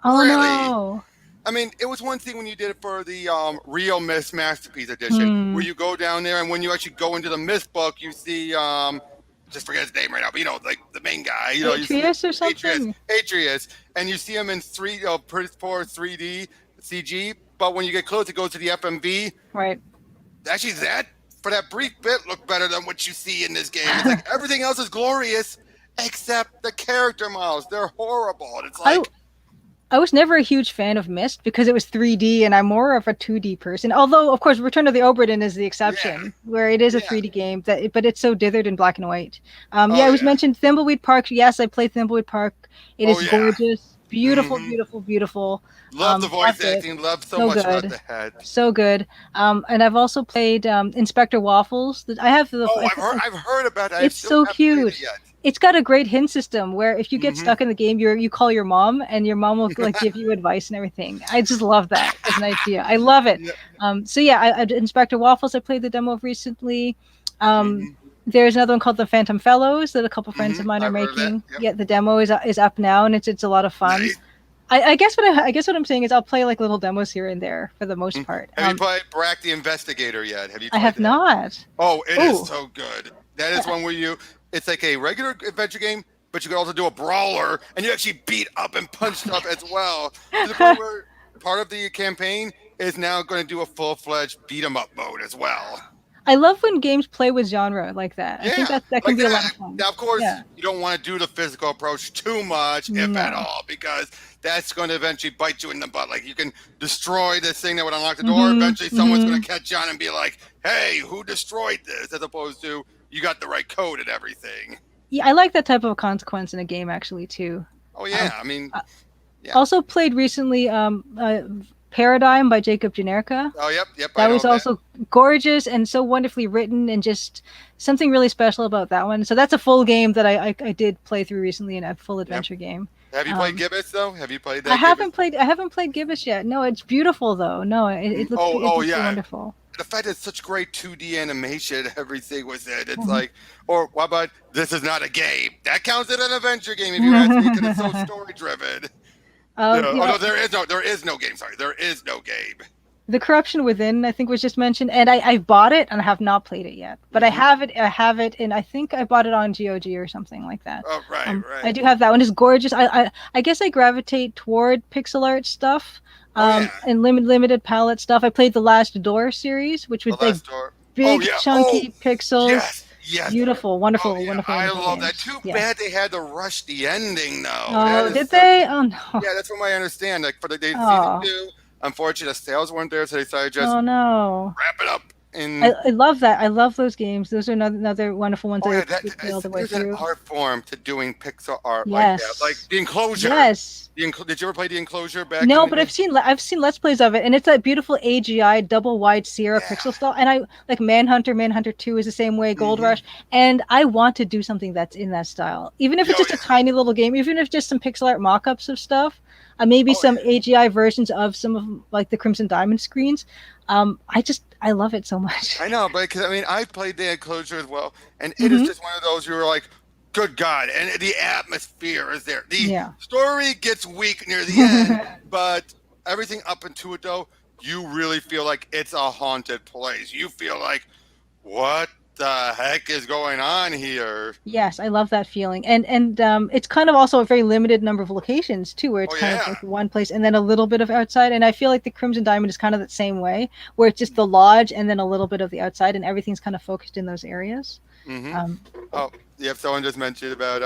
Oh really? no. I mean, it was one thing when you did it for the Real Myst Masterpiece Edition, Hmm. where you go down there and when you actually go into the Myst book, you see, just forget his name right now, but like the main guy, you see Atreus or Atreus, something? Atreus, and you see him in pretty poor 3D CG, but when you get close, it goes to the FMV. Right. Actually, that for that brief bit looked better than what you see in this game. It's like everything else is glorious except the character models. They're horrible, and it's I like, I was never a huge fan of Myst because it was 3D and I'm more of a 2D person. Although, of course, Return of the Oberdin is the yeah, exception, where it is a yeah, 3D game, but it's so dithered in black and white. oh Yeah, it was yeah, mentioned Thimbleweed Park. Yes, I played Thimbleweed Park. It oh is yeah. gorgeous, beautiful, Hmm. beautiful, beautiful. Love the voice Loved it. acting. Love so So much about good, the head. so good. And I've also played Inspector Waffles. I have the. Oh, I've heard about it. I It's still so haven't played it cute. yet. It's got a great hint system where if you get Hmm. stuck in the game, you call your mom and your mom will like give you advice and everything. I just love that as an idea. I love it. Yeah. So yeah, Inspector Waffles. I played the demo of recently. Um, Hmm. there's another one called the Phantom Fellows that a couple friends Hmm. of mine are I've heard of that. making. Yep. Yeah, the demo is up now and it's a lot of fun. Nice. I guess what I'm saying is I'll play like little demos here and there for the most Mhm. part. Have you played Brack the Investigator yet? Have you I played have that? not. Oh, it is Oh, so good. That is one where it's like a regular adventure game, but you can also do a brawler, and you actually beat up and punch stuff as well. To the point where part of the campaign is now going to do a full-fledged beat 'em up mode as well. I love when games play with genre like that. I think Yeah, that can like be a lot that. of fun. Now, of course, Yeah. you don't want to do the physical approach too much, if at No. all, because that's going to eventually bite you in the butt. Like you can destroy this thing that would unlock the door. Mhm. Eventually, someone's going Mhm. to catch on and be like, "Hey, who destroyed this?" As opposed to you got the right code and everything. Yeah, I like that type of consequence in a game actually too. Oh Um, yeah, I mean, I yeah. also played recently Paradigm by Jacob Generica. Oh yep, yep. I That know was that. also gorgeous and so wonderfully written, and just something really special about that one. So that's a full game that I did play through recently, in a full Yep. adventure game. Have you played Um, Gibbets though? Have you played I that Gibbets? haven't played I haven't played Gibbous yet. No, it's beautiful though. No, Oh, it oh looks yeah. wonderful. The fact that it's such great 2D animation, everything was it. It's Mhm. like, or what about this is not a game? That counts as an adventure game if you ask me, because it's so story driven. Yeah. You Oh know, no, there is no game. Sorry, there is no game. the Corruption Within, I think, was just mentioned, and I bought it and I have not played it yet. But Mm-hmm. I have it, and I think I bought it on GOG or something like that. Oh right, I right. do have that one. It's gorgeous. I guess I gravitate toward pixel art stuff, Oh yeah, and limited palette stuff. I played the Last Door series, which the was like last door. Oh big yeah. Oh chunky pixels, yes, yes. beautiful, Oh wonderful, yeah, wonderful, I wonderful love that. games. Too Yeah. bad they had to rush the ending though. That Oh, is did such. they? Oh no. Yeah, that's from what I understand. Like for the season Oh, 2, unfortunately, the sales weren't there, so they decided to just oh no. wrap it up. And I love that. I love those games. Those are another wonderful ones oh I yeah, that did play all the way there's an through. art form to doing pixel art like that, like Yes. the enclosure. Yes. Did you ever play the enclosure back in No, the but day? I've seen Let's Plays of it, and it's that beautiful AGI double wide Sierra Yeah. pixel style. And I like Manhunter 2 is the same way, Gold Mm-hmm. Rush, and I want to do something that's in that style. Even if it's Oh just a yeah. tiny little game, even if just some pixel art mock-ups of stuff, maybe Oh some yeah. AGI versions of some of like the Crimson Diamond screens. I love it so much. I know, but 'cause, I mean, I've played the enclosure as well, and it is Hmm. just one of those you're like, good God, and the atmosphere is there. The Yeah. story gets weak near the end, but everything up into it though, you really feel like it's a haunted place. You feel like, what the heck is going on here? Yes, I love that feeling, and it's kind of also a very limited number of locations too, where it's Oh kind of yeah. like one place and then a little bit of outside. And I feel like the Crimson Diamond is kind of that same way, where it's just the lodge and then a little bit of the outside, and everything's kind of focused in those areas. Mm-hmm. Um, Oh, yeah. Someone just mentioned about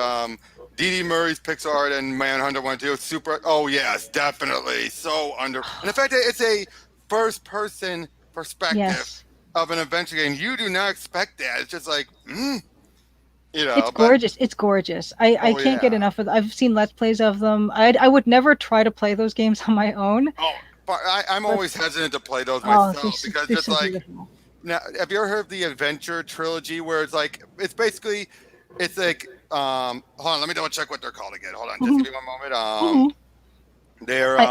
Dee Dee Murray's Pixar art and Manhunter 1 2. Super. Oh yes, definitely. So under. And the fact that it's a first-person perspective yes, of an adventure game, you do not expect that. It's just like, you it's know. But gorgeous. It's gorgeous. I oh can't get yeah. enough of. I've seen Let's Plays of them. I would never try to play those games on my own, Oh, but I'm but always hesitant to play those oh, myself because they're just so like beautiful. now, have you ever heard of the Adventure trilogy where it's like it's basically it's like hold on, let me double check what they're called again. Hold on, just Hmm. give me one moment. Hmm. They're I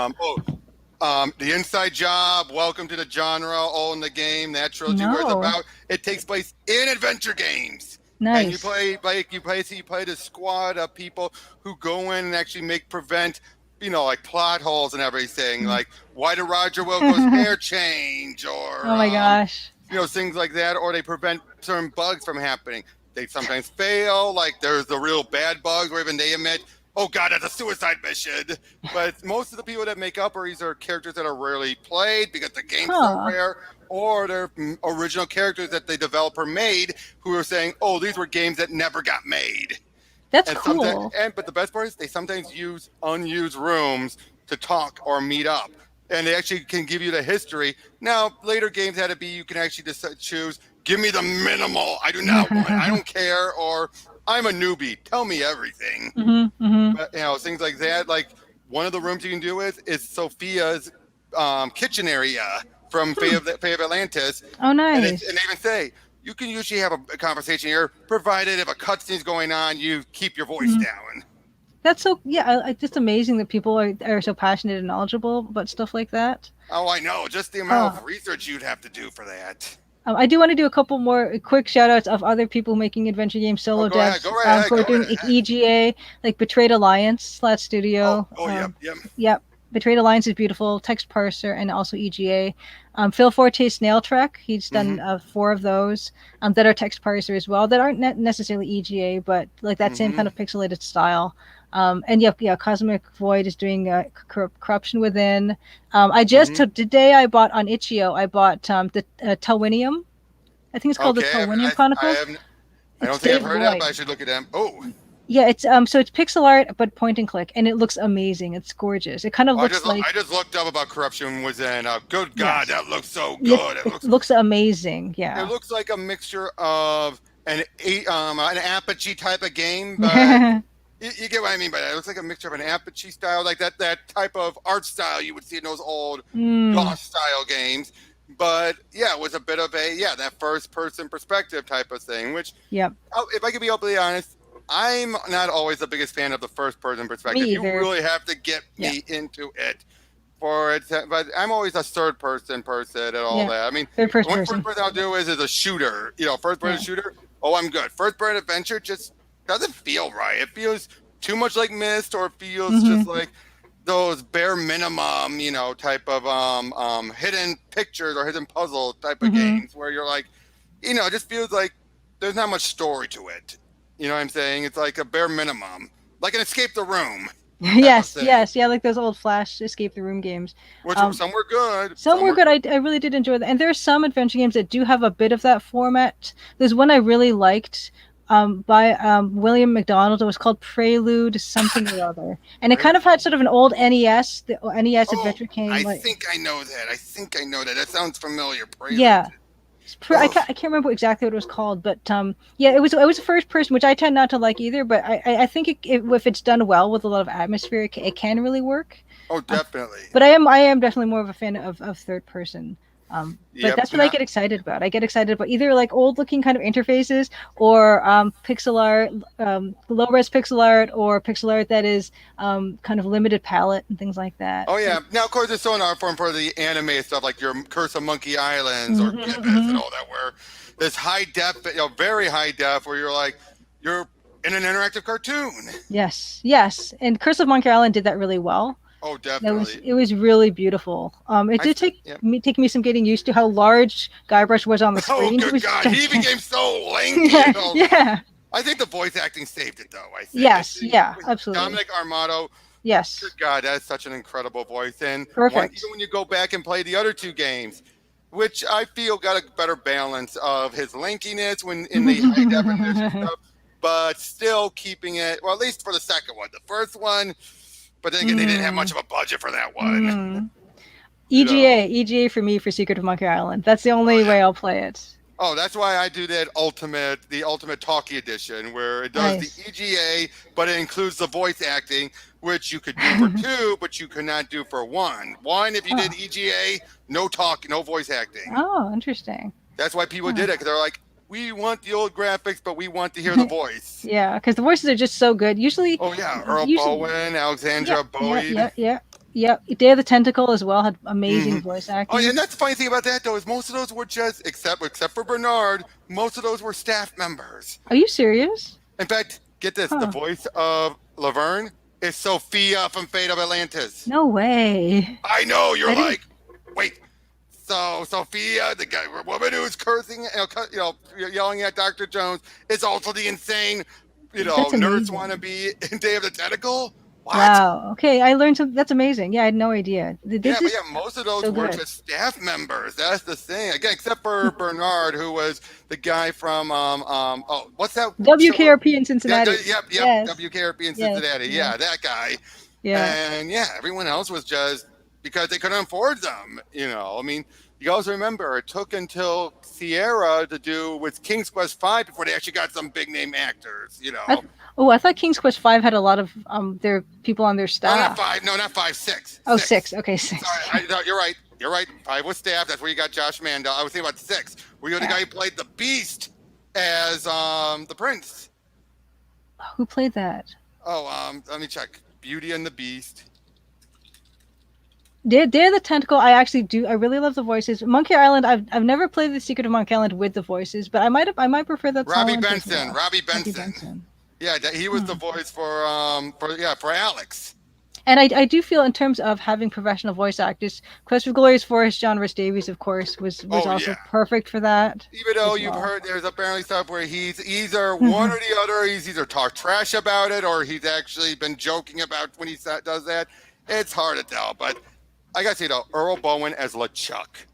The Inside Job, Welcome to the Genre, All in the Game, that trilogy where it's no, about it takes place in adventure games. And nice. you play the squad of people who go in and actually prevent, like plot holes and everything, Mm. like why did Roger Wilco's hair change, or Oh my gosh. things like that, or they prevent certain bugs from happening. They sometimes fail, like there's the real bad bugs where even they admit, oh God, that's a suicide mission. But most of the people that make up are either characters that are rarely played because the game's so Huh. rare, or they're original characters that the developer made who are saying, oh, these were games that never got made. That's And sometimes, cool. but the best part is they sometimes use unused rooms to talk or meet up, and they actually can give you the history. Now, later games had to be you can actually just choose. Give me the minimal. I do not want. I don't care. Or I'm a newbie. Tell me everything. Hmm. Hmm. But, things like that. Like one of the rooms you can do is Sophia's kitchen area from Fae of Atlantis, Oh, and nice. they even say you can usually have a conversation here, provided if a cutscene's going on, you keep your voice Mhm. down. That's so, yeah, it's just amazing that people are so passionate and knowledgeable about stuff like that. Oh, I know. Just the amount of Oh, research you'd have to do for that. I do want to do a couple more quick shout outs of other people making adventure games, Oh, solo go ahead. devs, Go right ahead. who are Go right doing like ahead. EGA, like Betrayed Alliance, Slat Oh, Studio. yep, yep. Yep. Betrayed Alliance is beautiful, text parser, and also EGA. Phil Forte's Snail Trek, he's done Mm-hmm. 4 of those that are text parser as well, that aren't necessarily EGA, but like that same Mm-hmm. kind of pixelated style. And yeah, Cosmic Void is doing Corruption Within. I just Mm-hmm. today I bought on Itch.io. I bought the Telwinium. I think it's called the Okay, Tarwinian I Chronicles. haven't. I It's don't think I've Dave heard of it, Boyd. but I should look at them. Oh, Yeah, it's so it's pixel art but point and click, and it looks amazing. It's gorgeous. It kind of looks like I just looked up about corruption was in. Good God, yes, that looks so it, good. it looks amazing. It Yeah. looks like a mixture of an Apogee type of game, but you get what I mean by that. It looks like a mixture of an Apogee style, like that type of art style you would see in those old DOS style games. But yeah, it was a bit of that first person perspective type of thing. Which, Yep. if I could be openly honest, I'm not always the biggest fan of the first person perspective. Me You either. really have to get me into it for it. But I'm always a third person and all that. I mean, Third the one person. first person I'll do is a shooter. First person shooter. Oh, I'm good. First person adventure just doesn't feel right. It feels too much like Myst, or it feels just like those bare minimum, type of hidden pictures or hidden puzzle type of games where you're like, it just feels like there's not much story to it. You know what I'm saying? It's like a bare minimum, like an escape the room. Yes, yeah, like those old Flash Escape the Room games. Which some were good. Some were good. I really did enjoy that. And there are some adventure games that do have a bit of that format. There's one I really liked by William McDonald. It was called Prelude something or other. And it kind of had sort of an old NES, the NES adventure game. I think I know that. That sounds familiar. Prelude. Yeah. I can't remember exactly what it was called, but it was a first person, which I tend not to like either. But I think if it's done well with a lot of atmosphere, it can really work. Oh, definitely. But I am definitely more of a fan of third person. But that's what I get excited about. I get excited about either like old looking kind of interfaces or pixel art, low res pixel art, or pixel art that is kind of limited palette and things like that. Oh yeah. Now of course there's so an art form for the anime stuff like your Curse of Monkey Islands or Gibbous and all that, where there's high def, very high def, where you're in an interactive cartoon. Yes, and Curse of Monkey Island did that really well. Oh, definitely. It was really beautiful. It did take me some getting used to how large Guybrush was on the screen. Oh, good God. He became so lengthy. Yeah. I think the voice acting saved it, though. Yes, absolutely. Dominic Armato. Yes. Good God, that is such an incredible voice. And perfect. Even when you go back and play the other two games, which I feel got a better balance of his lankiness when in the high definition stuff, but still keeping it, well, at least for the second one. The first one, but then again, they didn't have much of a budget for that one. EGA for me for Secret of Monkey Island. That's the only way I'll play it. Oh, that's why I do the ultimate talkie edition, where it does the EGA, but it includes the voice acting, which you could do for two, but you could not do for one. One, if you did EGA, no talk, no voice acting. Oh, interesting. That's why people did it, because they're like, we want the old graphics, but we want to hear the voice. Yeah, because the voices are just so good. Usually. Oh yeah, Earl Bowen, Alexandra Boyd. Yeah. Day of the Tentacle as well had amazing voice acting. Oh, yeah, and that's the funny thing about that, though, is most of those were just, except for Bernard, most of those were staff members. Are you serious? In fact, get this, the voice of Laverne is Sophia from Fate of Atlantis. No way. I know, you're like, wait, so Sophia, the woman who's cursing, yelling at Dr. Jones, is also the insane, nurse wannabe in Day of the Tentacle? What? Wow. Okay, I learned something. That's amazing. Yeah, I had no idea. Most of those were just staff members. That's the thing. Again, except for Bernard, who was the guy from what's that? WKRP in Cincinnati. Yep. WKRP in Cincinnati. Yeah, that guy. Yeah. And everyone else was just because they couldn't afford them. I mean, you also remember it took until Sierra to do with King's Quest V before they actually got some big name actors. I thought King's Quest V had a lot of their people on their staff. Not five, six. Oh, six. Okay, six. Sorry, no, you're right. You're right. 5 was staff. That's where you got Josh Mandel. I was thinking about 6. Where you're the guy who played the Beast as the Prince. Who played that? Oh, let me check. Beauty and the Beast. Day of the Tentacle, I actually do. I really love the voices. Monkey Island, I've never played the Secret of Monkey Island with the voices, but I might prefer that. Robbie Benson. Yeah, he was the voice for Alex. And I do feel in terms of having professional voice actors, Quest for Glory is Forrest John Rhys Davies, of course, was also perfect for that. Even though you've heard there's apparently stuff where he's either one or the other, he's either talked trash about it or he's actually been joking about when he does that. It's hard to tell, but I gotta say though, Earl Bowen as LeChuck.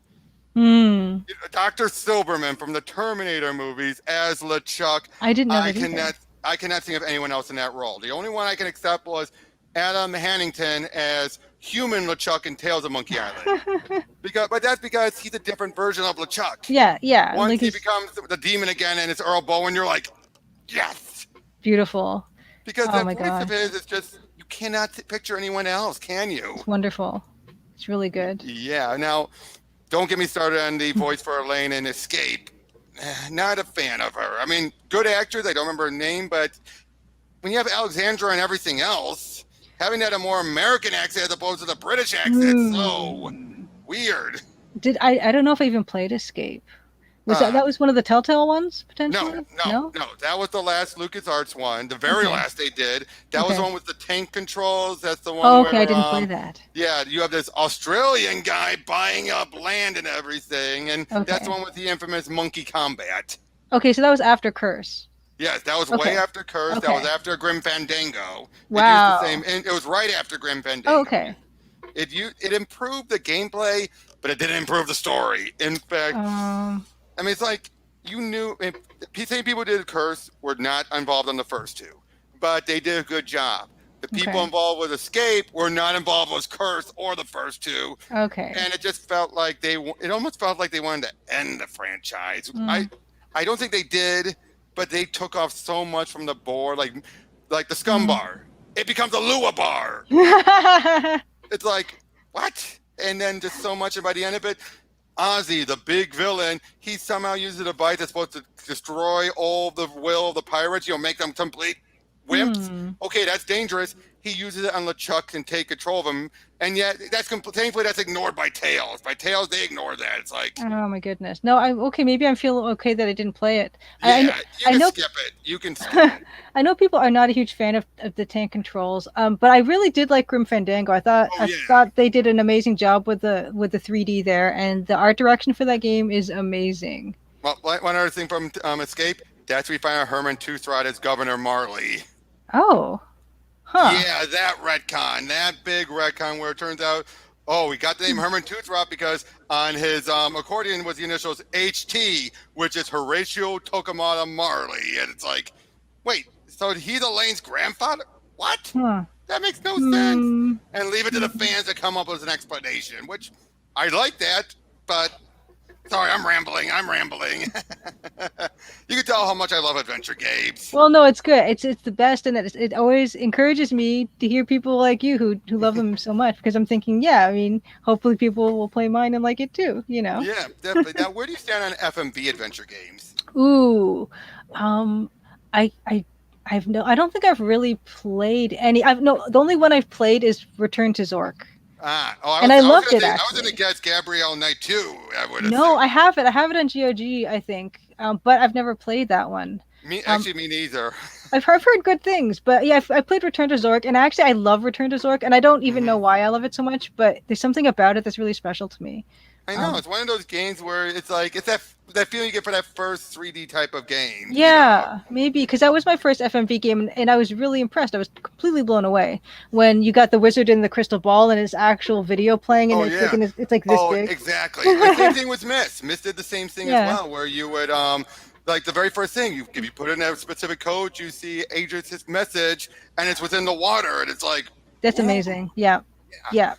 Dr. Silberman from the Terminator movies as LeChuck. I didn't know I that either. cannot think of anyone else in that role. The only one I can accept was Adam Hannington as human LeChuck in Tales of Monkey Island. But that's because he's a different version of LeChuck. Yeah. Once Like he he's becomes the demon again and it's Earl Bowen, you're like, yes. beautiful. Because Oh that my voice of gosh. his is just, you cannot picture anyone else, can you? It's wonderful. It's really good. Yeah. Now, don't get me started on the voice for Elaine in Escape. Not a fan of her. I mean, good actress. I don't remember her name, but when you have Alexandra and everything else, having that a more American accent as opposed to the British accent, so weird. I don't know if I even played Escape. Was that was one of the Telltale ones potentially? No. That was the last LucasArts one, the very last they did. That was the one with the tank controls. That's the one. Oh, okay, where, I didn't play that. Yeah, you have this Australian guy buying up land and everything, and that's the one with the infamous monkey combat. Okay, so that was after Curse. Yes, that was way after Curse. That was after Grim Fandango. Wow. It was right after Grim Fandango. Oh, okay. It improved the gameplay, but it didn't improve the story. In fact, I mean, it's like you knew. Same people who did Curse were not involved on the first two, but they did a good job. The people involved with Escape were not involved with Curse or the first two. Okay. And it just felt like it almost felt like they wanted to end the franchise. I don't think they did, but they took off so much from the board, like the Scum Bar. It becomes a Lua Bar. It's like, what? And then just so much, and by the end of it, Ozzy, the big villain, he somehow uses a device that's supposed to destroy all the will of the pirates, make them complete wimps. Okay, that's dangerous. He uses it on LeChuck and take control of him, and yet thankfully that's ignored by Tails. By Tails, they ignore that. It's like, oh my goodness. No, maybe I'm feeling okay that I didn't play it. Yeah, you can skip it. You can skip it. I know people are not a huge fan of the tank controls, but I really did like Grim Fandango. I thought they did an amazing job with the 3D there, and the art direction for that game is amazing. Well, one other thing from Escape, that's where we find out Herman Toothrod as Governor Marley. Oh. Huh. Yeah, that big retcon where it turns out, we got the name Herman Toothrod because on his accordion was the initials HT, which is Horatio Tokamata Marley. And it's like, wait, so he's Elaine's grandfather? What? Huh. That makes no sense. And leave it to the fans to come up with an explanation, which I like that, but sorry, I'm rambling. You can tell how much I love adventure games. Well, no, it's good. It's the best, and it always encourages me to hear people like you who love them so much, because I'm thinking, hopefully people will play mine and like it too, Yeah, definitely. Now, where do you stand on FMV adventure games? Ooh, I don't think I've really played any. The only one I've played is Return to Zork. I loved it. I was going to guess Gabrielle Knight too. I have it. I have it on GOG, I think, but I've never played that one. Me neither. I've heard good things, but yeah, I played Return to Zork, and actually I love Return to Zork, and I don't even know why I love it so much, but there's something about it that's really special to me. I know, it's one of those games where it's like, it's that feeling you get for that first 3D type of game. Yeah, maybe, because that was my first FMV game, and I was really impressed. I was completely blown away when you got the wizard in the crystal ball and his actual video playing, and it's like this big. Exactly. The same thing with Myst. Myst did the same thing as well, where you would, like the very first thing, if you put in a specific code, you see Adrian's message, and it's within the water, and it's like... That's amazing, yeah.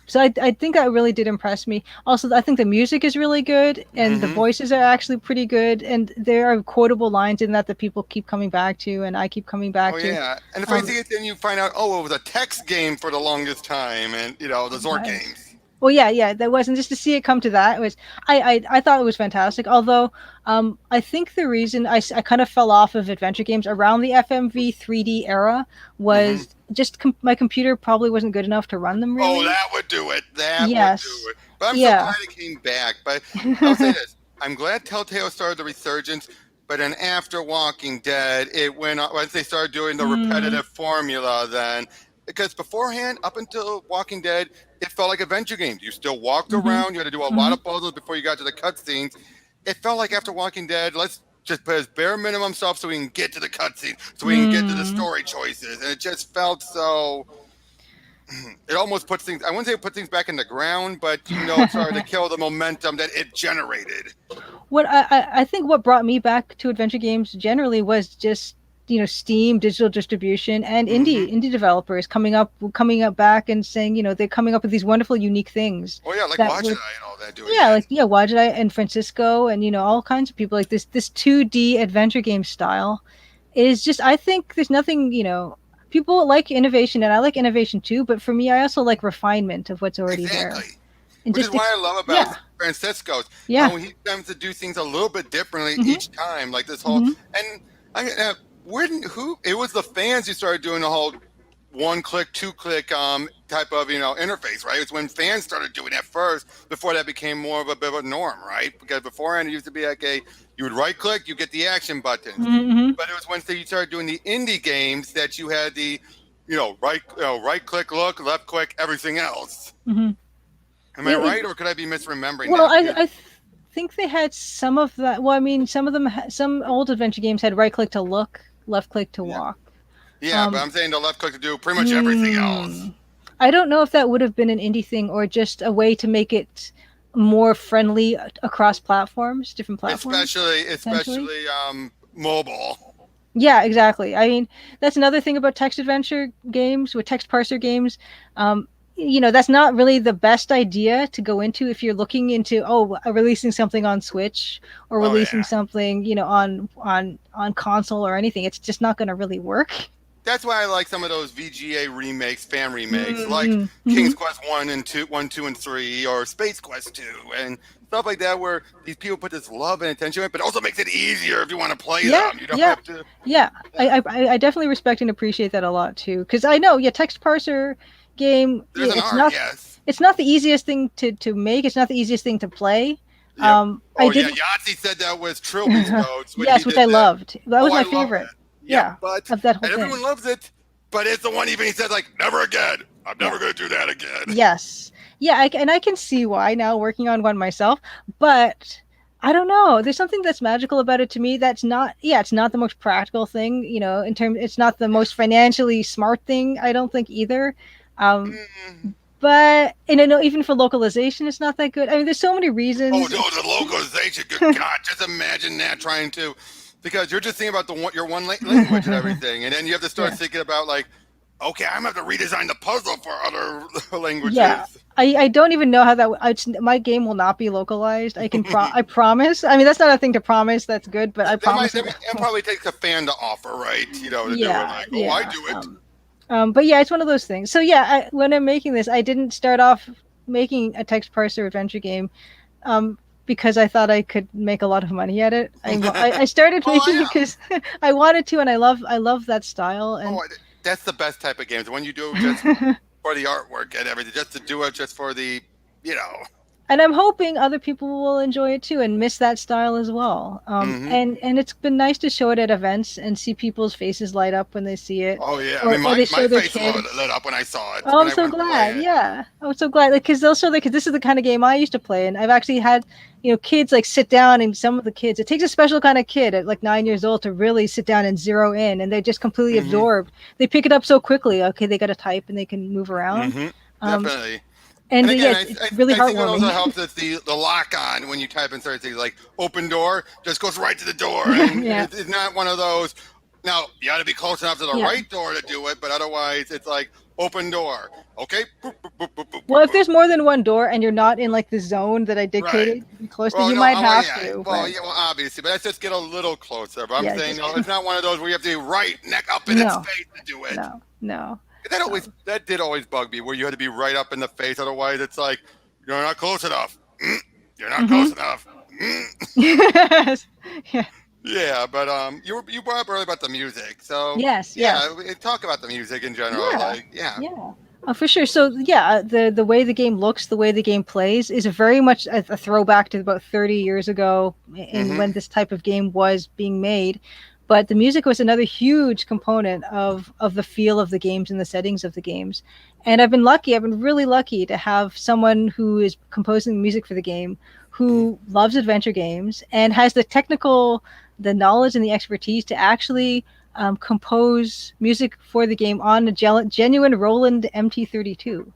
So I think that really did impress me. Also, I think the music is really good, and the voices are actually pretty good, and there are quotable lines in that people keep coming back to, and I keep coming back to. Oh, yeah. And the funny thing is, then you find out, it was a text game for the longest time, and, the Zork games. Well, yeah, that wasn't just to see it come to that. It was, I thought it was fantastic. Although, I think the reason I kind of fell off of adventure games around the FMV 3D era was just my computer probably wasn't good enough to run them really. Oh, that would do it. Would do it. But I'm so glad it came back. But I'll say this: I'm glad Telltale started the resurgence. But then after Walking Dead, it went on, once they started doing the repetitive formula. Then. Because beforehand, up until Walking Dead, it felt like adventure games. You still walked around. You had to do a lot of puzzles before you got to the cutscenes. It felt like after Walking Dead, let's just put as bare minimum stuff so we can get to the cutscenes, so we can get to the story choices. And it just felt so... it almost puts things, I wouldn't say it put things back in the ground, but it started to kill the momentum that it generated. What I think what brought me back to adventure games generally was just Steam digital distribution and indie developers coming up back and saying they're coming up with these wonderful unique things. Oh yeah, like that Wajidai were- and all that doing yeah, that. like Wajidai and Francisco and all kinds of people like this 2D adventure game style is just, I think there's nothing, people like innovation and I like innovation too, but for me I also like refinement of what's already there. Exactly. And Which is why I love about yeah. Francisco's, Yeah. how he tends to do things a little bit differently Mhm. each time. Like this whole, Mhm. and it was the fans who started doing the whole one click, two click type of interface, right? It's when fans started doing that first before that became more of a bit of a norm, right? Because beforehand it used to be like you would right click, you get the action buttons. Mhm. But it was once you started doing the indie games that you had the right click, look, left click, everything else. Mhm. Am I right, or could I be misremembering Well, that? I think they had some of that. Well, I mean, some old adventure games had right click to look, left click to walk. Yeah, but I'm saying the left click to do pretty much everything else. I don't know if that would have been an indie thing or just a way to make it more friendly across platforms, different platforms. Especially mobile. Yeah, exactly. I mean, that's another thing about text adventure games with text parser games. That's not really the best idea to go into if you're looking into releasing something on Switch or releasing something on console or anything. It's just not going to really work. That's why I like some of those VGA remakes, fan remakes, like King's Quest 1, 2, and 3, or Space Quest 2, and stuff like that, where these people put this love and attention in it, but also makes it easier if you want to play them. You don't have to. Yeah, I definitely respect and appreciate that a lot too, because I know, text parser game. There's an art, yes. It's not the easiest thing to make. It's not the easiest thing to play. Yep. Yahtzee said that was Trilby's notes. Yes, which I loved. That was my favorite. Yeah, but of that whole and everyone loves it, but it's the one even he said, like, never again. I'm never going to do that again. Yes. Yeah, and I can see why now working on one myself, but I don't know. There's something that's magical about it to me. That's not, it's not the most practical thing, in terms, it's not the most financially smart thing, I don't think either. But, and I know even for localization, it's not that good. I mean, there's so many reasons. Oh, no, the localization, good God, just imagine that trying to. Because you're just thinking about your one language and everything, and then you have to start thinking about like, okay, I'm gonna have to redesign the puzzle for other languages. Yeah, I don't even know how my game will not be localized. I can I promise. I mean, that's not a thing to promise. That's good, but I promise. It probably takes a fan to offer, right? To do it. Like, I do it. But yeah, it's one of those things. So yeah, when I'm making this, I didn't start off making a text parser adventure game. Because I thought I could make a lot of money at it. I started making it because I wanted to, and I love that style. And that's the best type of games, when you do it just for the artwork and everything, just to do it just for the, And I'm hoping other people will enjoy it too and miss that style as well. And it's been nice to show it at events and see people's faces light up when they see it. Oh yeah, I mean my face lit up when I saw it. Oh, I'm so glad. Yeah, I'm so glad. Because they'll show because this is the kind of game I used to play, and I've actually had kids like sit down, and some of the kids, it takes a special kind of kid at like 9 years old to really sit down and zero in, and they're just completely absorbed. They pick it up so quickly. Okay, they got to type and they can move around. Definitely. And again, it's really heartwarming. I think what also helps is the lock on when you type in certain things, like open door, just goes right to the door. And it's not one of those. Now, you got to be close enough to the right door to do it, but otherwise it's like open door. Okay. Boop, boop, boop, well, if there's more than one door and you're not in like the zone that I dictated close to, you might have to. Well, obviously, but let's just get a little closer. But I'm saying, it's not one of those where you have to be right neck up in its face to do it. No. That did always bug me, where you had to be right up in the face. Otherwise, it's like you're not close enough. You're not close enough. Yes. Yeah, but you brought up earlier about the music, so talk about the music in general. Oh, for sure. So the way the game looks, the way the game plays is very much a throwback to about 30 years ago, and when this type of game was being made. But the music was another huge component of the feel of the games and the settings of the games. And I've been really lucky to have someone who is composing the music for the game who loves adventure games and has the knowledge and the expertise to actually compose music for the game on a genuine Roland MT32,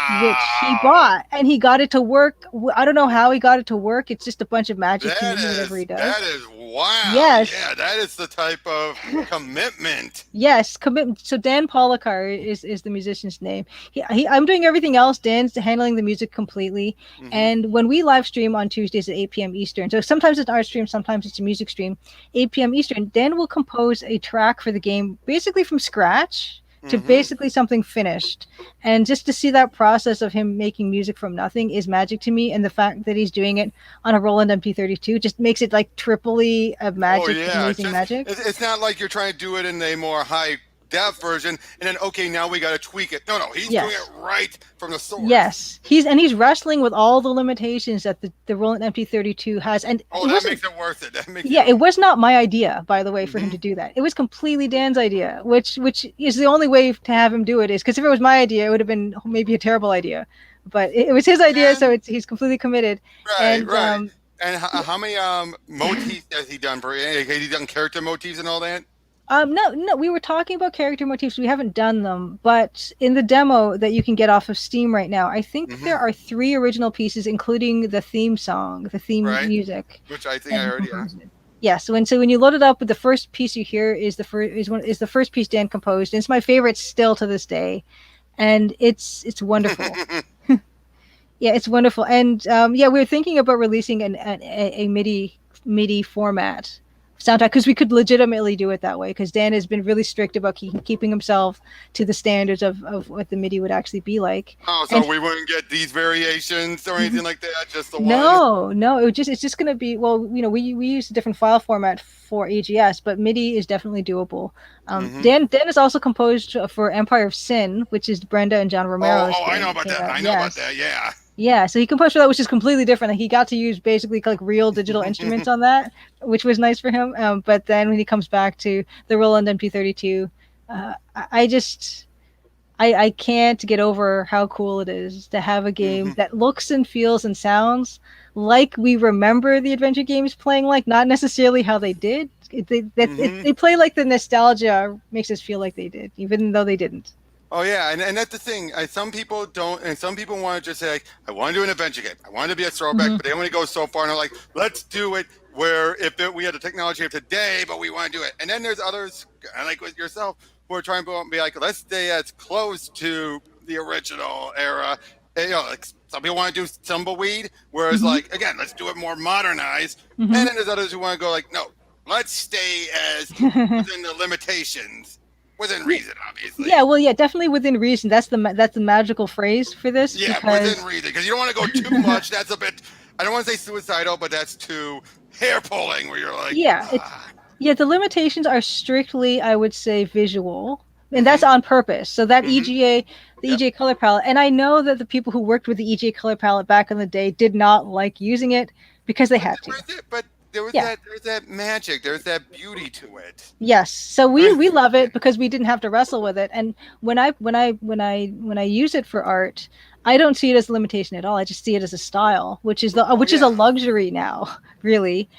which he Wow. bought, and he got it to work. I don't know how he got it to work. It's just a bunch of magic to That me, whatever he is does. that is wow. Yes, Yeah, that is the type of commitment. yes, commitment. So Dan Polakar is the musician's name. I'm doing everything else. Dan's handling the music completely. Hmm. And when we live stream on Tuesdays at 8 p.m. Eastern, so sometimes it's an art stream, sometimes it's a music stream. 8 p.m. Eastern, Dan will compose a track for the game basically from scratch to Hmm. basically something finished. And just to see that process of him making music from nothing is magic to me. And the fact that he's doing it on a Roland MP32 just makes it like triply of Oh magic, yeah, amazing just magic. it's not like you're trying to do it in a more high def version, and then okay, now we got to tweak it. No, no, he's doing Yes. it right from the source. Yes, he's wrestling with all the limitations that the Roland MT32 has, and Oh, it that wasn't. makes it worth it. That makes Yeah, it. it was not my idea, by the way, for him Hmm. to do that. It was completely Dan's idea, which is the only way to have him do it is because if it was my idea, it would have been maybe a terrible idea, but it was his idea, so And he's completely committed. right, And right. And how many motifs has he done for? Has he done character motifs and all that? No, no, we were talking about character motifs. We haven't done them, but in the demo that you can get off of Steam right now, I think Hmm. there are 3 original pieces, including the theme song, the theme Right, music which I think that I he heard. Yeah. composed. It. Yeah, so when you load it up, the first piece you hear is the first piece Dan composed, and it's my favorite still to this day, and it's wonderful. Yeah, it's wonderful, and yeah, we were thinking about releasing a MIDI format soundtrack because we could legitimately do it that way. Because Dan has been really strict about keeping himself to the standards of what the MIDI would actually be like. Oh, so And we wouldn't get these variations or anything like that, just the one. no, no, it's just gonna be well, we use a different file format for AGS, but MIDI is definitely doable. Hmm. Dan has also composed for Empire of Sin, which is Brenda and John Oh, Romero's oh, I know game that about came that. out. I know about Yes. that. Yeah. Yeah, so he composed for that, which is completely different. Like, he got to use basically like real digital instruments on that, which was nice for him. But then when he comes back to the Roland MP32, I just I can't get over how cool it is to have a game Hmm. that looks and feels and sounds like we remember the adventure games playing like, not necessarily how they did. Hmm. They play like the nostalgia makes us feel like they did, even though they didn't. Oh yeah, and that's the thing. Some people don't, and some people want to just say, like, "I want to do an adventure game. I want to be a throwback," Hmm. but they only go so far, and they're like, "Let's do it where we had the technology of today, but we want to do it." And then there's others, like with yourself, who are trying to be like, "Let's stay as close to the original era." And, like some people want to do tumbleweed, whereas Hmm. like again, let's do it more modernized. Hmm. And then there's others who want to go like, "No, let's stay as within the limitations, within Yeah, reason, obviously." yeah, well, yeah, definitely within reason. That's the magical phrase for this Yeah, within because reason, because you don't want to go too much. That's a bit. I don't want to say suicidal, but that's too hair pulling. Where you're like, yeah, yeah, the limitations are strictly, I would say, visual, and that's mm-hmm, on purpose. So that mm-hmm, the yep. EGA color palette, and I know that the people who worked with the EGA color palette back in the day did not like using it because they But had to. there was it. But there was Yeah. that. There's that magic. There's that beauty to it. Yes. So I we mean, love it because we didn't have to wrestle with it. And when I use it for art, I don't see it as a limitation at all. I just see it as a style, oh which is a yeah, luxury now, really.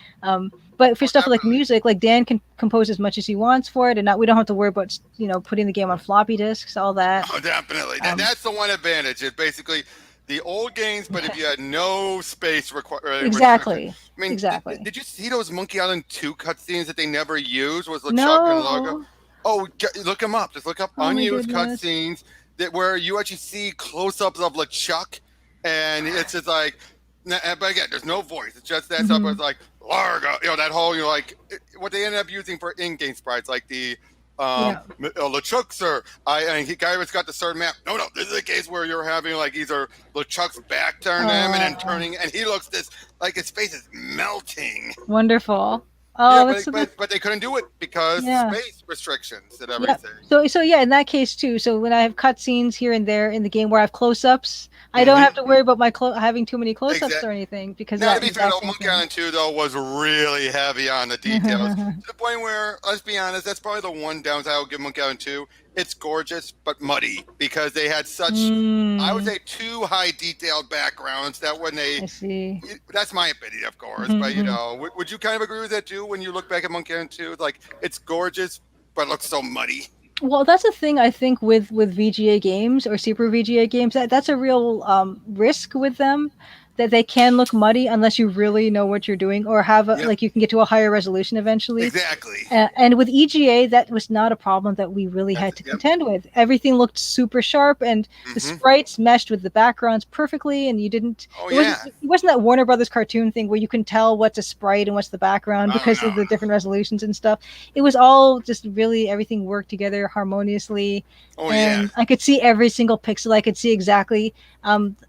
But for oh stuff like definitely. music, like Dan can compose as much as he wants for it, and not we don't have to worry about putting the game on floppy disks, all that. Oh, definitely. Um, That's the one advantage. It's basically the old games, but if you had no space restriction. exactly, I mean, exactly. did you see those Monkey Island 2 cutscenes that they never used? Was LeChuck and Largo? No. Oh, look them up. Just look up Oh my unused goodness. cutscenes that where you actually see close-ups of LeChuck, and it's just like, but again, there's no voice. It's just that stuff. Where Hmm. it's like Largo, that whole, like what they ended up using for in-game sprites, like the Yeah. LeChuck, sir. And he guy was got the certain map. No, no, this is a case where you're having like either LeChuck's back turned to him and then Oh, turning, and he looks this like his face is melting. wonderful. Yeah, Oh, that's but they couldn't do it because yeah. space restrictions and Yep. everything. So yeah, in that case too. So when I have cutscenes here and there in the game where I have close-ups, I don't have Mm-hmm. to worry about my having too many close-ups Exactly. or anything because of Now, to that be fair, exact though, same Monkey thing. Island 2, though, was really heavy on the details to the point where, let's be honest, that's probably the one downside I would give Monkey Island 2. It's gorgeous, but muddy because they had such, I would Mm, say, too high detailed backgrounds that when I see. that's my opinion, of course, but Hmm. would you kind of agree with that too when you look back at Monkey Island 2? Like, it's gorgeous, but it looks so muddy. Well, that's the thing I think with VGA games or Super VGA games, that's a real risk with them, that they can look muddy unless you really know what you're doing, or have Yep, like you can get to a higher resolution eventually. exactly. And with EGA, that was not a problem that we really had to Yep. contend with. Everything looked super sharp, and the Hmm. sprites meshed with the backgrounds perfectly. And you didn't. Oh It yeah. wasn't that Warner Brothers cartoon thing where you can tell what's a sprite and what's the background Oh because no. of the different resolutions and stuff. It was all just really everything worked together harmoniously, Oh yeah. and I could see every single pixel. I could see exactly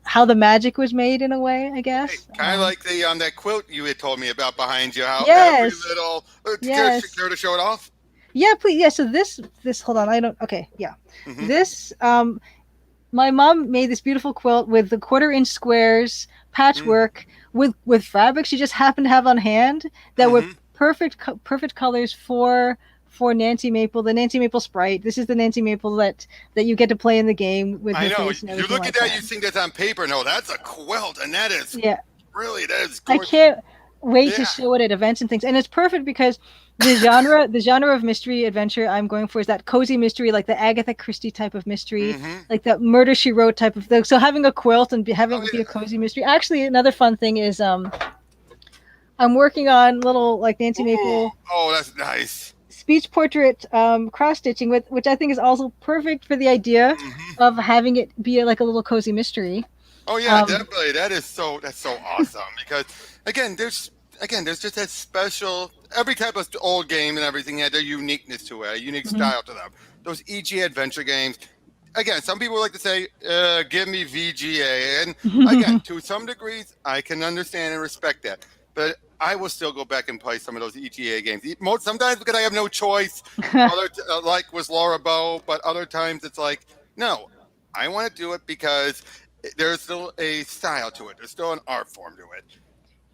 how the magic was made in a way, I Hey, guess. kind of like the that quilt you had told me about behind you. How every Yes. little Yes. care to show it off. Yeah, please. Yeah, so this hold on. I don't okay, yeah. Hmm. This my mom made this beautiful quilt with the 1/4 inch squares, patchwork with fabric she just happened to have on hand that were Hmm. perfect colors for Nancy Maple, the Nancy Maple sprite. This is the Nancy Maple that you get to play in the game with I her know. face and You everything look like at that, that. you think that's on paper. No, that's a quilt, and that is Yeah, really that is I gorgeous. can't wait Yeah. to show it at events and things. And it's perfect because the genre of mystery adventure I'm going for is that cozy mystery, like the Agatha Christie type of mystery, Hmm. like that Murder She Wrote type of thing. So having a quilt and having Oh it be yeah. a cozy mystery. Actually, another fun thing is I'm working on little like Nancy Ooh. Maple Oh, that's nice. speech portrait cross stitching with which I think is also perfect for the idea Hmm. of having it be like a little cozy mystery. Oh yeah, Um, definitely. That's so awesome because there's just that special every type of old game and everything had their uniqueness to it, a unique mhm. style to them. Those EG adventure games. Again, some people like to say, "Give me VGA," and again, to some degrees, I can understand and respect that. But I will still go back and play some of those EGA games. Sometimes because I have no choice. Like was Laura Bow, but other times it's like, no, I want to do it because there's still a style to it. There's still an art form to it.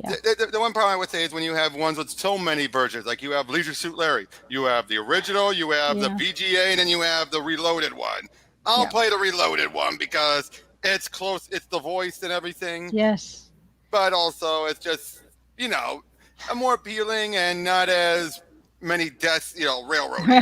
Yeah. The one problem I would say is when you have ones with so many versions, like you have Leisure Suit Larry, you have the original, you have the Yeah. VGA, and then you have the reloaded one. I'll Yeah. play the reloaded one because it's close, it's the voice and everything, Yes. but also it's just, you know, a more appealing and not as many deaths, railroading.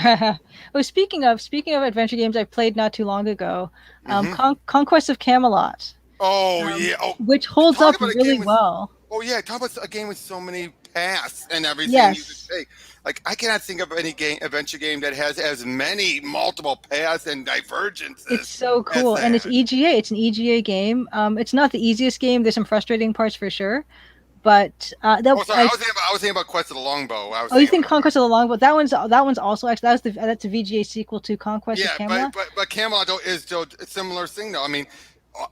Oh, speaking of adventure games I played not too long ago, Hmm. Conquest of Camelot, Oh, yeah. Oh, which holds talk up about a really game with well. Oh yeah, talk about a game with so many paths and everything you could Yes, take. Like I cannot think of any adventure game that has as many multiple paths and it's divergences so as cool, and it's that. EGA. It's an EGA game. It's not the easiest game. There's some frustrating parts for sure, but that Oh, sorry, I I was thinking about Quest of the Longbow. I was oh, you thinking think about Conquest of the Longbow? That one's also actually that's a VGA sequel to Conquest of yeah, but Camelot. but Camelot though is still a similar thing though. I mean,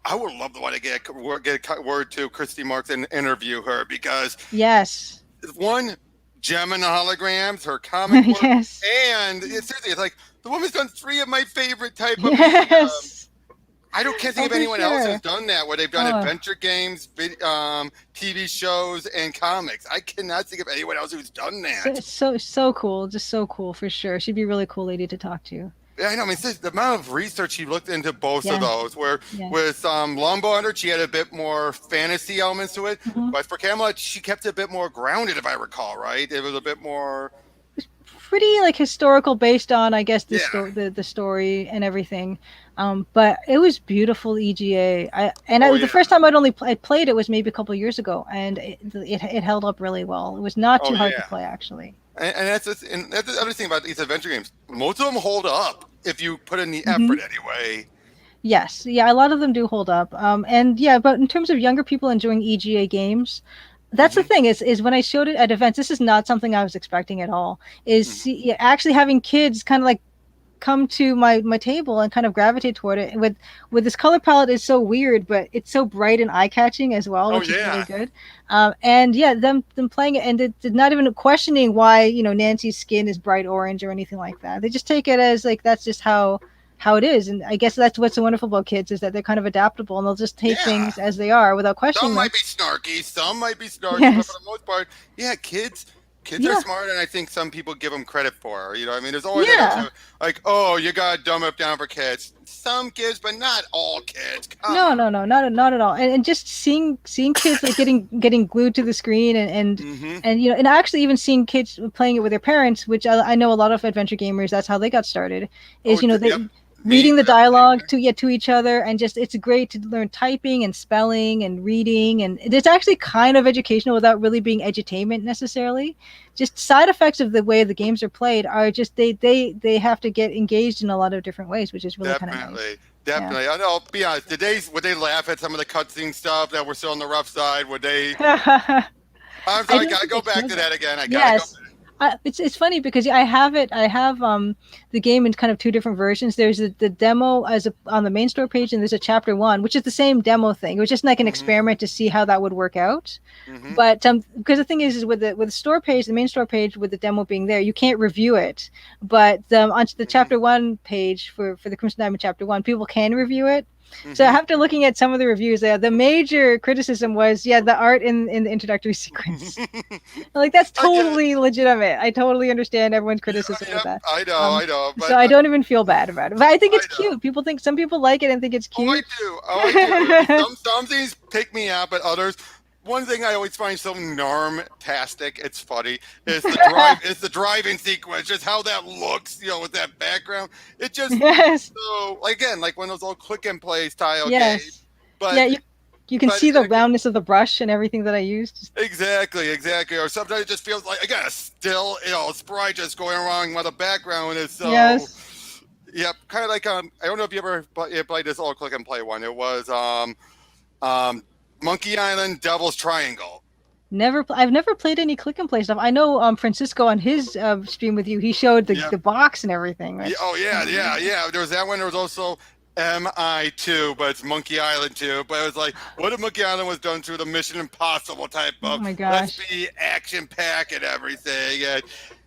I would love to want to get a word to Christy Marks and interview her because Yes, one gem in the holograms, her comic work, yes, and seriously, it's like the woman's done three of my favorite type of medium. yes. Can't think Oh, of for anyone else who's sure. done that where they've done Oh, adventure games, TV shows, and comics. I cannot think of anyone else who's done that. so cool, just so cool for sure. She'd be a really cool lady to talk to. Yeah, I know. I mean, the amount of research she looked into both of Yeah, those, where yeah. with Longbow Hunter, she had a bit more fantasy elements to it, Mhm. but for Camelot, she kept it a bit more grounded, if I recall, right? It was a bit more, Pretty like historical based on I guess the yeah. story the story and everything. But it was beautiful EGA. Oh The yeah. first time I played it was maybe a couple of years ago, and it held up really well. It was not Oh too hard to yeah. play actually. And that's the other thing about these adventure games. Most of them hold up if you put in the Hmm. effort anyway. Yes, yeah, a lot of them do hold up. And yeah, but in terms of younger people enjoying EGA games, that's the Hmm. thing is when I showed it at events, this is not something I was expecting at all. Hmm. Yeah, actually having kids kind of like come to my table and kind of gravitate toward it with this color palette is so weird, but it's so bright and eye catching as well, Oh which is really yeah. good. And yeah, them playing it and they're not even questioning why Nancy's skin is bright orange or anything like that. They just take it as like that's just how it is, and I guess that's what's so wonderful about kids is that they're kind of adaptable and they'll just take Yeah. things as they are without Some questioning them. might be snarky, some might be snarky, but for Yes. the most part, yeah, kids Kids are Yeah. smart, and I think some people give them credit for. I mean, there's always Yeah. like, oh, you gotta dumb it down for kids. Some kids, but not all kids. Come No, on. no, no, not at all. And just seeing kids like getting glued to the screen Mm-hmm. and and actually even seeing kids playing it with their parents, which I know a lot of adventure gamers, that's how they got started. Oh, Is yep. they Me, reading the same dialogue way. to each other, and just it's great to learn typing and spelling and reading, and it's actually kind of educational without really being edutainment necessarily. Just side effects of the way the games are played are just they have to get engaged in a lot of different ways, which is really kind of nice. Definitely, Yeah. definitely. I know. Be honest. Would they laugh at some of the cutscene stuff that were still on the rough side? Would they? I'm I sorry. I don't gotta think go I back feel to that. that again. I gotta go. Yes. It's funny because I have it. I have the game in kind of two different versions. There's the demo on the main store page, and there's a chapter one, which is the same demo thing. It was just like an Mm-hmm. experiment to see how that would work out. Mm-hmm. But because the thing is with the store page, the main store page with the demo being there, you can't review it. But on the Mm-hmm. chapter one page for the Crimson Diamond chapter one, people can review it. So Mm-hmm. after looking at some of the reviews, the major criticism was, the art in the introductory sequence. Like that's I get it. totally legitimate. I totally understand everyone's Yeah, criticism with yep. that. I know. Um, I know. so But I don't even feel bad about it. But I think I it's know. cute. Some people like it and think it's Oh, I cute. do. Oh, I do. I mean, some things pick me out, but others. One thing I always find so norm-tastic, it's funny, is the driving sequence, just how that looks, with that background. It just Yes. so again, like one of those old click and play style games. Yes. But Yeah. You can but see the roundness of the brush and everything that I used. exactly. Or sometimes it just feels like again a still, sprite just going along while the background is so. Yes. Yep, kind of like I don't know if you ever played this old click and play one. It was Monkey Island Devil's Triangle. I've never played any click and play stuff. I know Francisco on his stream with you, he showed Yep. the box and everything. Yeah, oh yeah. There was that one. There was also MI2, but it's Monkey Island 2. But it was like, what if Monkey Island was done through the Mission Impossible type Oh of my let's gosh. be action packed and everything. And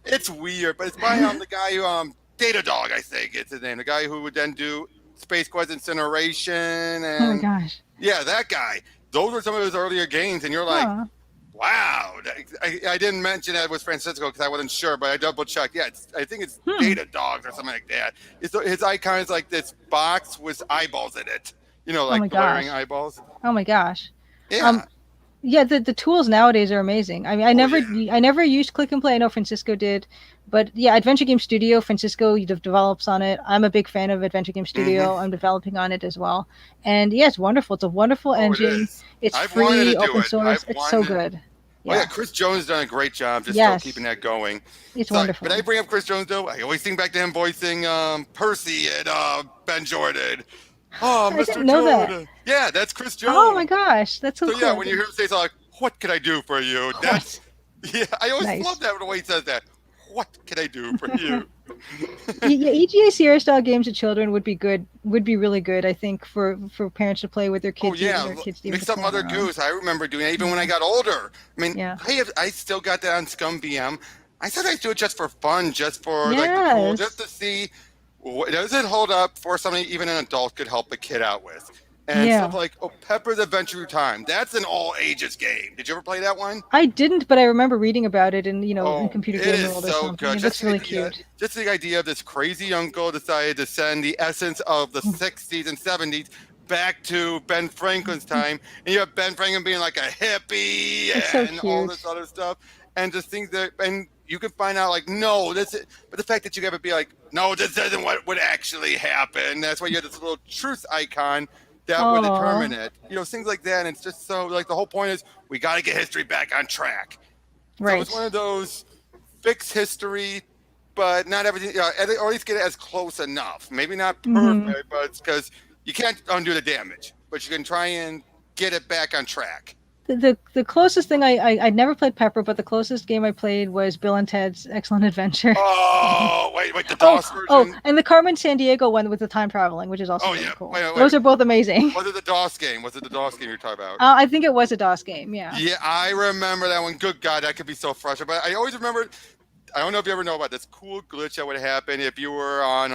it's weird, but it's by the guy who Data Dog, I think it's his name. The guy who would then do Space Quest Incineration Oh my and gosh. yeah, that guy. Those were some of his earlier games, and you're like, Huh. wow. I didn't mention that it was Francisco because I wasn't sure, but I double checked. Yeah, I think it's Data Dogs or something like that. His icon is like this box with eyeballs in it. my Like glaring gosh. eyeballs. Oh my gosh. Yeah. Yeah, the tools nowadays are amazing. I mean, I never used click and play. I know Francisco did, but yeah, Adventure Game Studio, Francisco develops on it. I'm a big fan of Adventure Game Studio. I'm developing on it as well, and yeah, it's wonderful. It's a wonderful Oh, it engine. is. It's I've wanted free, to do open it. source. It's so good. Oh yeah, Chris Jones done a great job just still keeping that going. It's So, wonderful. but I bring up Chris Jones though. I always think back to him voicing Percy and Ben Jordan. Oh, I Mr. didn't know that. Jordan. Yeah, that's Chris Jones. Oh my gosh, that's so So cool. yeah, when you hear him say something like, "What can I do for you?" That's yeah. I always Nice. love that the way he says that. What can I do for you? Yeah, EGA Sierra style games to children would be good. Would be really good, I think, for parents to play with their kids. Oh yeah, their kids mix to up play on Mother their own. Goose. I remember doing it even when I got older. I mean, Yeah. I still got that on Scum VM. I said I do it just for fun, just for like the cool, Yes. just to see does it hold up for something even an adult could help a kid out with. And Yeah. stuff like Pepper's Adventure Time. That's an all ages game. Did you ever play that one? I didn't, but I remember reading about it in Oh, in Computer it Game is World or so something. good. It looks really cute. Just the idea of this crazy uncle decided to send the essence of the 60s and 70s back to Ben Franklin's time. And you have Ben Franklin being like a hippie It's so and all cute. this other stuff. And just things that, and you can find out like, no, this is, but the fact that you have it be like, no, this isn't what would actually happen. That's why you have this little truth icon that would Aw. determine it. Things like that. And it's just so, like, the whole point is we got to get history back on track. So Right. it's one of those fix history, but not everything, or at least get it as close enough. Maybe not perfect, but it's because you can't undo the damage, but you can try and get it back on track. The closest thing I'd never played Pepper, but the closest game I played was Bill and Ted's Excellent Adventure. Oh, wait, the DOS version? And the Carmen San Diego one with the time traveling, which is also Oh, really yeah. cool. Wait. Those are both amazing. Was it the DOS game? Was it the DOS game you're talking about? I think it was a DOS game. Yeah. Yeah, I remember that one. Good God, that could be so frustrating. But I always remember, I don't know if you ever know about this cool glitch that would happen if you were on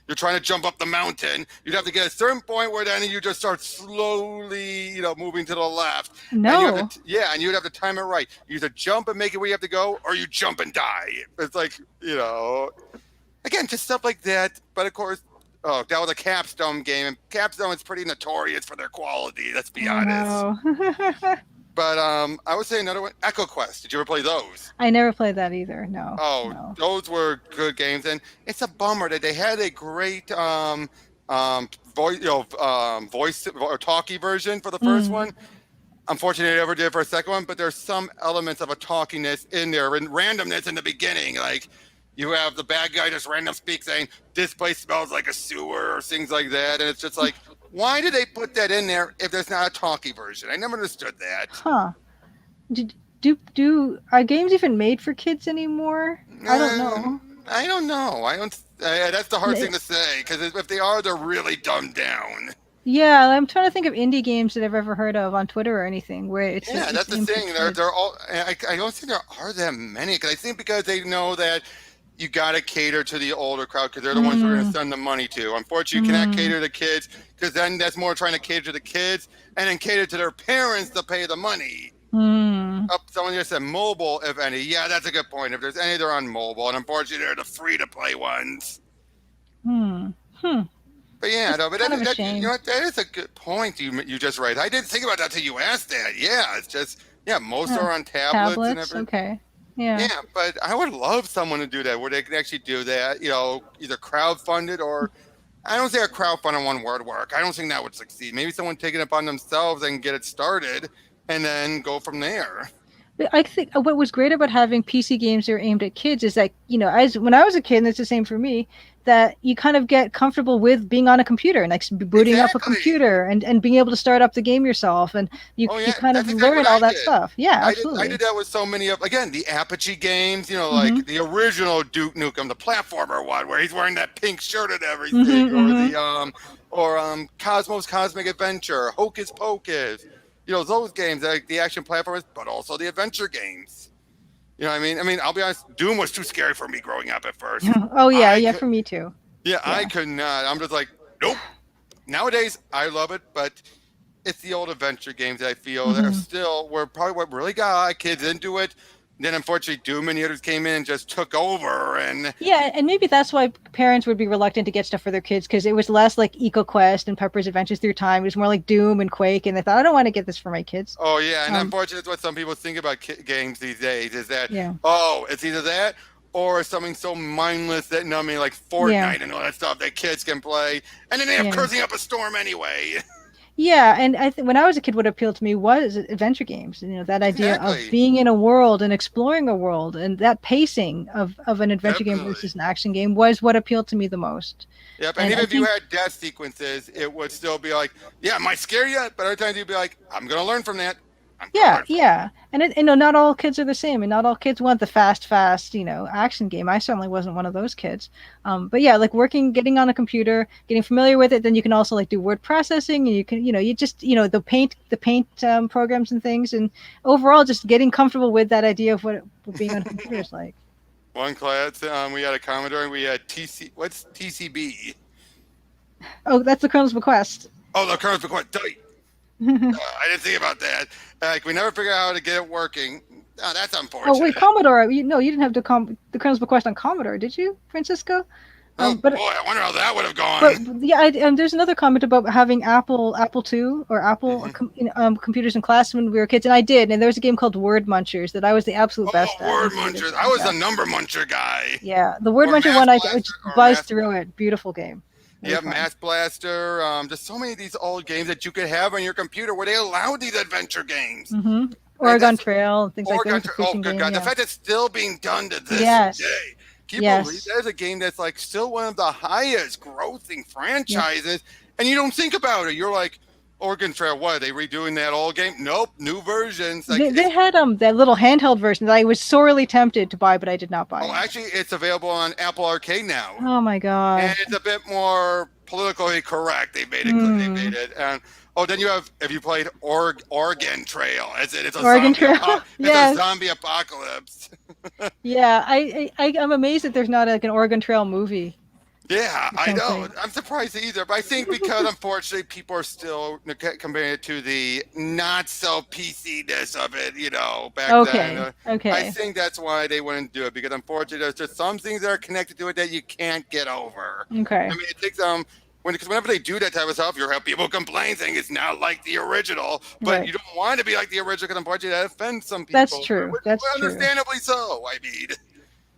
you're trying to jump up the mountain. You'd have to get a certain point where then you just start slowly, moving to the left. And you have No. to, yeah, and you'd have to time it right. You either jump and make it where you have to go, or you jump and die. It's like, again, just stuff like that. But of course, that was a Capstone game, and Capstone is pretty notorious for their quality. Let's be honest. No. But I would say another one, Echo Quest. Did you ever play those? I never played that either. No. Oh, No. those were good games, and it's a bummer that they had a great voice or talkie version for the first one. Unfortunately, they never did for a second one, but there's some elements of a talkiness in there and randomness in the beginning. Like you have the bad guy just random speak saying, "This place smells like a sewer," or things like that. And it's just like, why did they put that in there if there's not a talkie version? I never understood that. Huh. Do are games even made for kids anymore? I don't know. I don't know. I don't. That's the hard thing to say, because if they are, they're really dumbed down. Yeah, I'm trying to think of indie games that I've ever heard of on Twitter or anything where it's That's the thing. They're all. I don't think there are that many, because I think because they know that you got to cater to the older crowd, because they're the ones we're going to send the money to. Unfortunately, you cannot cater to the kids, because then that's more trying to cater to the kids and then cater to their parents to pay the money. Someone just said mobile, if any. Yeah, that's a good point. If there's any, they're on mobile, and unfortunately, they're the free-to-play ones. But yeah, no, but that is a good point you just raised. I didn't think about that till you asked that. Yeah, it's just most are on tablets and everything. Okay. Yeah. Yeah, but I would love someone to do that, where they can actually do that. Either crowdfunded, or I don't think a crowdfunded one would work. I don't think that would succeed. Maybe someone take it upon themselves and get it started, and then go from there. I think what was great about having PC games that are aimed at kids is that, when I was a kid, and it's the same for me, that you kind of get comfortable with being on a computer and like booting up a computer and being able to start up the game yourself. And you kind of learn all that stuff. Yeah, absolutely. I did that with so many again, the Apogee games, like the original Duke Nukem, the platformer one, where he's wearing that pink shirt and everything, or Cosmos Cosmic Adventure, Hocus Pocus. Those games, like the action platformers, but also the adventure games. You know what I mean? I mean, I'll be honest, Doom was too scary for me growing up at first. For me too. Yeah, I could not. I'm just like, nope. Nowadays, I love it, but it's the old adventure games that I feel that are still, were probably what really got kids into it. Then, unfortunately, Doom and the others came in and just took over. And maybe that's why parents would be reluctant to get stuff for their kids, because it was less like EcoQuest and Pepper's Adventures Through Time. It was more like Doom and Quake, and they thought, I don't want to get this for my kids. Oh, yeah, and unfortunately, that's what some people think about games these days, is that, it's either that or something so mindless that, like Fortnite and all that stuff that kids can play, and then they have Cursing Up a Storm anyway. Yeah, and when I was a kid, what appealed to me was adventure games. That idea of being in a world and exploring a world, and that pacing of an adventure game versus an action game was what appealed to me the most. Yep, and even if you had death sequences, it would still be like, yeah, am I scared yet? But other times you'd be like, I'm going to learn from that. Yeah. And not all kids are the same, and not all kids want the fast, action game. I certainly wasn't one of those kids. But yeah, like getting on a computer, getting familiar with it, then you can also like do word processing, and you can, the paint programs and things, and overall just getting comfortable with that idea of what being on a computer is like. One class, we had a Commodore, and we had what's TCB? Oh, that's the Colonel's Bequest. Oh, the Colonel's Bequest. I didn't think about that. Like, we never figured out how to get it working. Oh, that's unfortunate. Oh, wait, Commodore. You didn't have the Colonel's Bequest on Commodore, did you, Francisco? Boy, I wonder how that would have gone. But there's another comment about having Apple II or Apple computers in class when we were kids, and I did. And there was a game called Word Munchers that I was the absolute best at. Word Munchers. I was the number muncher guy. Yeah, the Word Muncher one, I buzzed through it. Beautiful game. You have Mass Blaster. There's so many of these old games that you could have on your computer where they allowed these adventure games. Oregon Trail, things like that. Oh, good God. The fact that it's still being done to this day. That is a game that's like still one of the highest grossing franchises, and you don't think about it. You're like, Oregon Trail, what, are they redoing that old game? Nope, new versions. Like, they had that little handheld version that I was sorely tempted to buy, but I did not buy. Oh, actually, it's available on Apple Arcade now. Oh my God! And it's a bit more politically correct. They made it. And Oh, then you have you played Oregon Trail? It's a Oregon zombie Trail. it's a Yes. zombie apocalypse. Yeah. I'm amazed that there's not like an Oregon Trail movie Yeah, or I know. something. I'm surprised either, but I think because unfortunately people are still comparing it to the not so PC-ness of it, back then. Okay. I Okay. think that's why they wouldn't do it because unfortunately there's just some things that are connected to it that you can't get over. I Okay. mean, it takes because whenever they do that type of stuff, you have people complain saying it's not like the original, but Right. you don't want to be like the original because unfortunately that offends some That's people, true. which That's true. understandably so. I mean,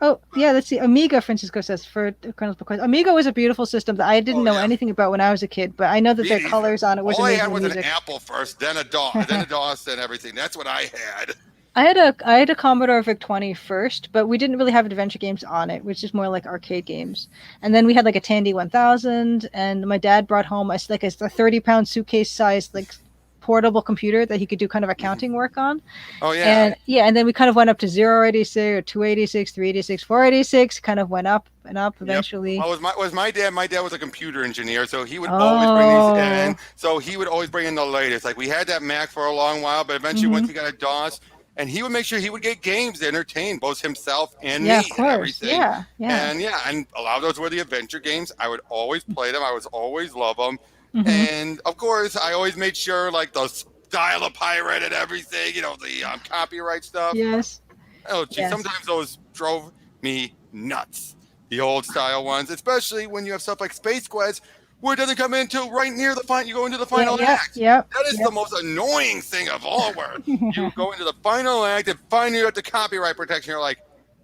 Oh, yeah, let's see. Amiga, Francisco says, for Colonel's Book. Amiga was a beautiful system that I didn't oh know yeah. anything about when I was a kid, but I know that Me the neither. colors on it was All I had amazing was an music. Apple first, then a DOS, then a DOS, and everything. That's what I had. I had a Commodore VIC-20 first, but we didn't really have adventure games on it, which is more like arcade games. And then we had like a Tandy 1000, and my dad brought home a 30-pound suitcase sized like portable computer that he could do kind of accounting work on. Oh yeah, And yeah, and then we kind of went up to 086 or 286, 386, 486, kind of went up and up yep. eventually. Well, was my dad. My dad was a computer engineer, so he would always bring these in. Oh, So he would always bring in the latest. Like we had that Mac for a long while, but eventually hmm once we got a DOS, and he would make sure he would get games to entertain both himself and yeah, me of and course. everything. Yeah, yeah. And a lot of those were the adventure games. I would always play them. I was always love them. hmm And of course, I always made sure like the style of pirate and everything, the copyright stuff. Yes, Oh, gee, yes. sometimes those drove me nuts. The old style ones, especially when you have stuff like Space Quest, where it doesn't come into right near the final. You go into the Yeah, final yeah, act. yep, That is the yep. most annoying thing of all. Where you go into the final act and finally you have the copyright protection. You're like,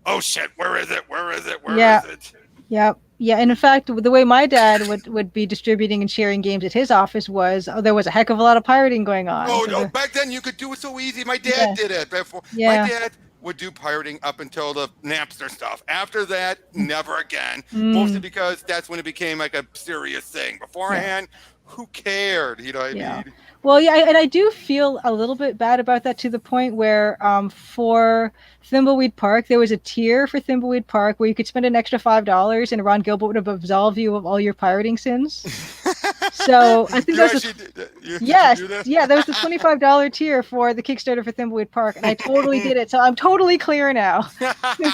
oh shit, where is it? Where is it? Where Yeah, is it? yeah, yeah. And in fact, the way my dad would be distributing and sharing games at his office was, there was a heck of a lot of pirating going on. Oh So no! Back then you could do it so easy. My dad yeah, did it before. My yeah. dad would do pirating up until the Napster stuff. After that, never again. Mostly Mm, because that's when it became like a serious thing. yeah. Beforehand, who cared? You know what I Yeah. mean? Well, yeah, and I do feel a little bit bad about that, to the point where, for Thimbleweed Park, there was a tier for Thimbleweed Park where you could spend an extra $5, and Ron Gilbert would have absolved you of all your pirating sins. So I think You that was actually did that? Did you yes, do that? yeah, that was the $25 tier for the Kickstarter for Thimbleweed Park, and I totally did it. So I'm totally clear now.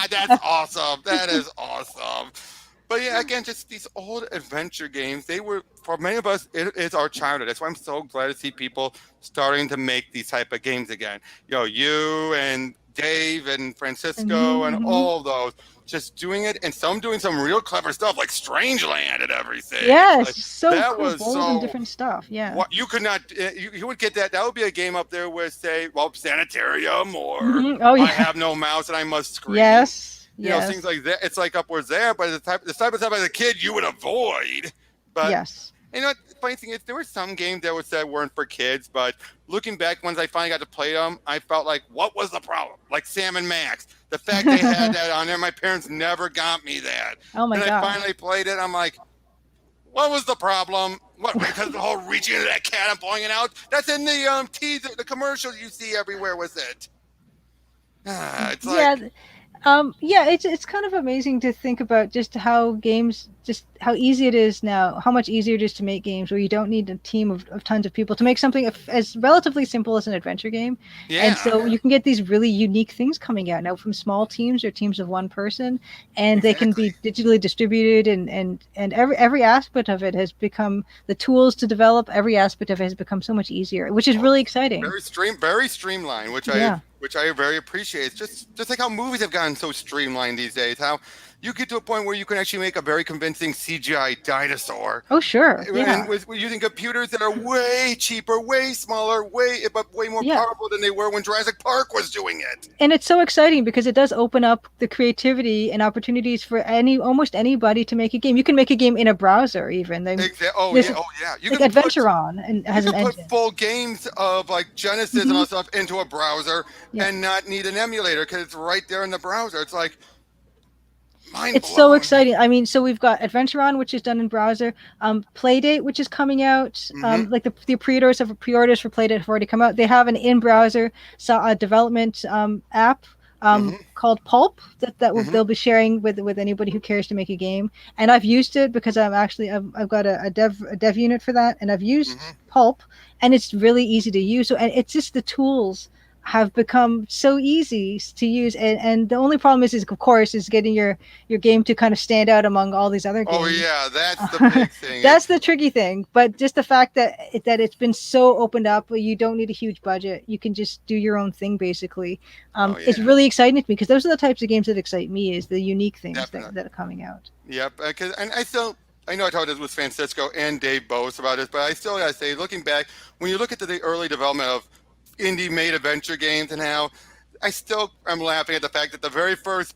That's awesome. That is awesome. But yeah, again, just these old adventure games, they were, for many of us, it is our childhood. That's why I'm so glad to see people starting to make these type of games again. You and Dave and Francisco and hmm all those just doing it, and some doing some real clever stuff like Strangeland and everything. It's Yes, like so that cool, was bold and so different stuff. Yeah. what you could not you would get that would be a game up there with say Sanitarium or Oh I yeah. have no mouse and I must scream, Yes. things Yes. like that. It's like upwards there, but the type of stuff as a kid you would avoid. But Yes. the funny thing is there were some games that was said weren't for kids, but looking back, once I finally got to play them, I felt like, what was the problem? Like Sam and Max, the fact they had that on there, my parents never got me that. Oh my Then I gosh. finally played it, I'm like, what was the problem? What, because the whole reaching into that cat and blowing it out? That's in the teaser, the commercial you see everywhere with it. It's Yeah, like, yeah, it's kind of amazing to think about just how games, just how easy it is now, how much easier it is to make games where you don't need a team of tons of people to make something as relatively simple as an adventure game. And yeah, so you can get these really unique things coming out now from small teams or teams of one person, and they can exactly. be digitally distributed, and every aspect of it has become, the tools to develop every aspect of it has become so much easier, which is Oh, really exciting. very streamlined, Yeah. which I very appreciate. It's just like how movies have gotten so streamlined these days. How you get to a point where you can actually make a very convincing CGI dinosaur, Oh, sure. and Yeah. with using computers that are way cheaper, way smaller, but way more Yeah. powerful than they were when Jurassic Park was doing it. And it's so exciting because it does open up the creativity and opportunities for almost anybody to make a game. You can make a game in a browser even. There's Oh yeah. like Adventure On and You has an can put engine. full games of like Genesis and all hmm that stuff into a browser Yeah. and not need an emulator because it's right there in the browser. It's like mind It's so blown. exciting. I mean, so we've got Adventure On, which is done in browser. Playdate, which is coming out. Hmm. Like the pre-orders for Playdate have already come out. They have an in-browser development app Mm-hmm. called Pulp Mm-hmm. they'll be sharing with anybody who cares to make a game. And I've used it because I've got a dev unit for that, and I've used Mm-hmm. Pulp, and it's really easy to use. So, and it's just the tools have become so easy to use, and the only problem is of course is getting your game to kind of stand out among all these other Oh games. yeah, that's the big thing. That's It's the tricky thing. But just the fact that it's been so opened up, you don't need a huge budget. You can just do your own thing basically. oh It's yeah, really exciting to me because those are the types of games that excite me. Is the unique things definitely. that are coming out. Yep. Because and I still I know I talked with Francisco and Dave both about this, but I still gotta say, looking back, when you look at the early development of indie made adventure games and how I still am laughing at the fact that the very first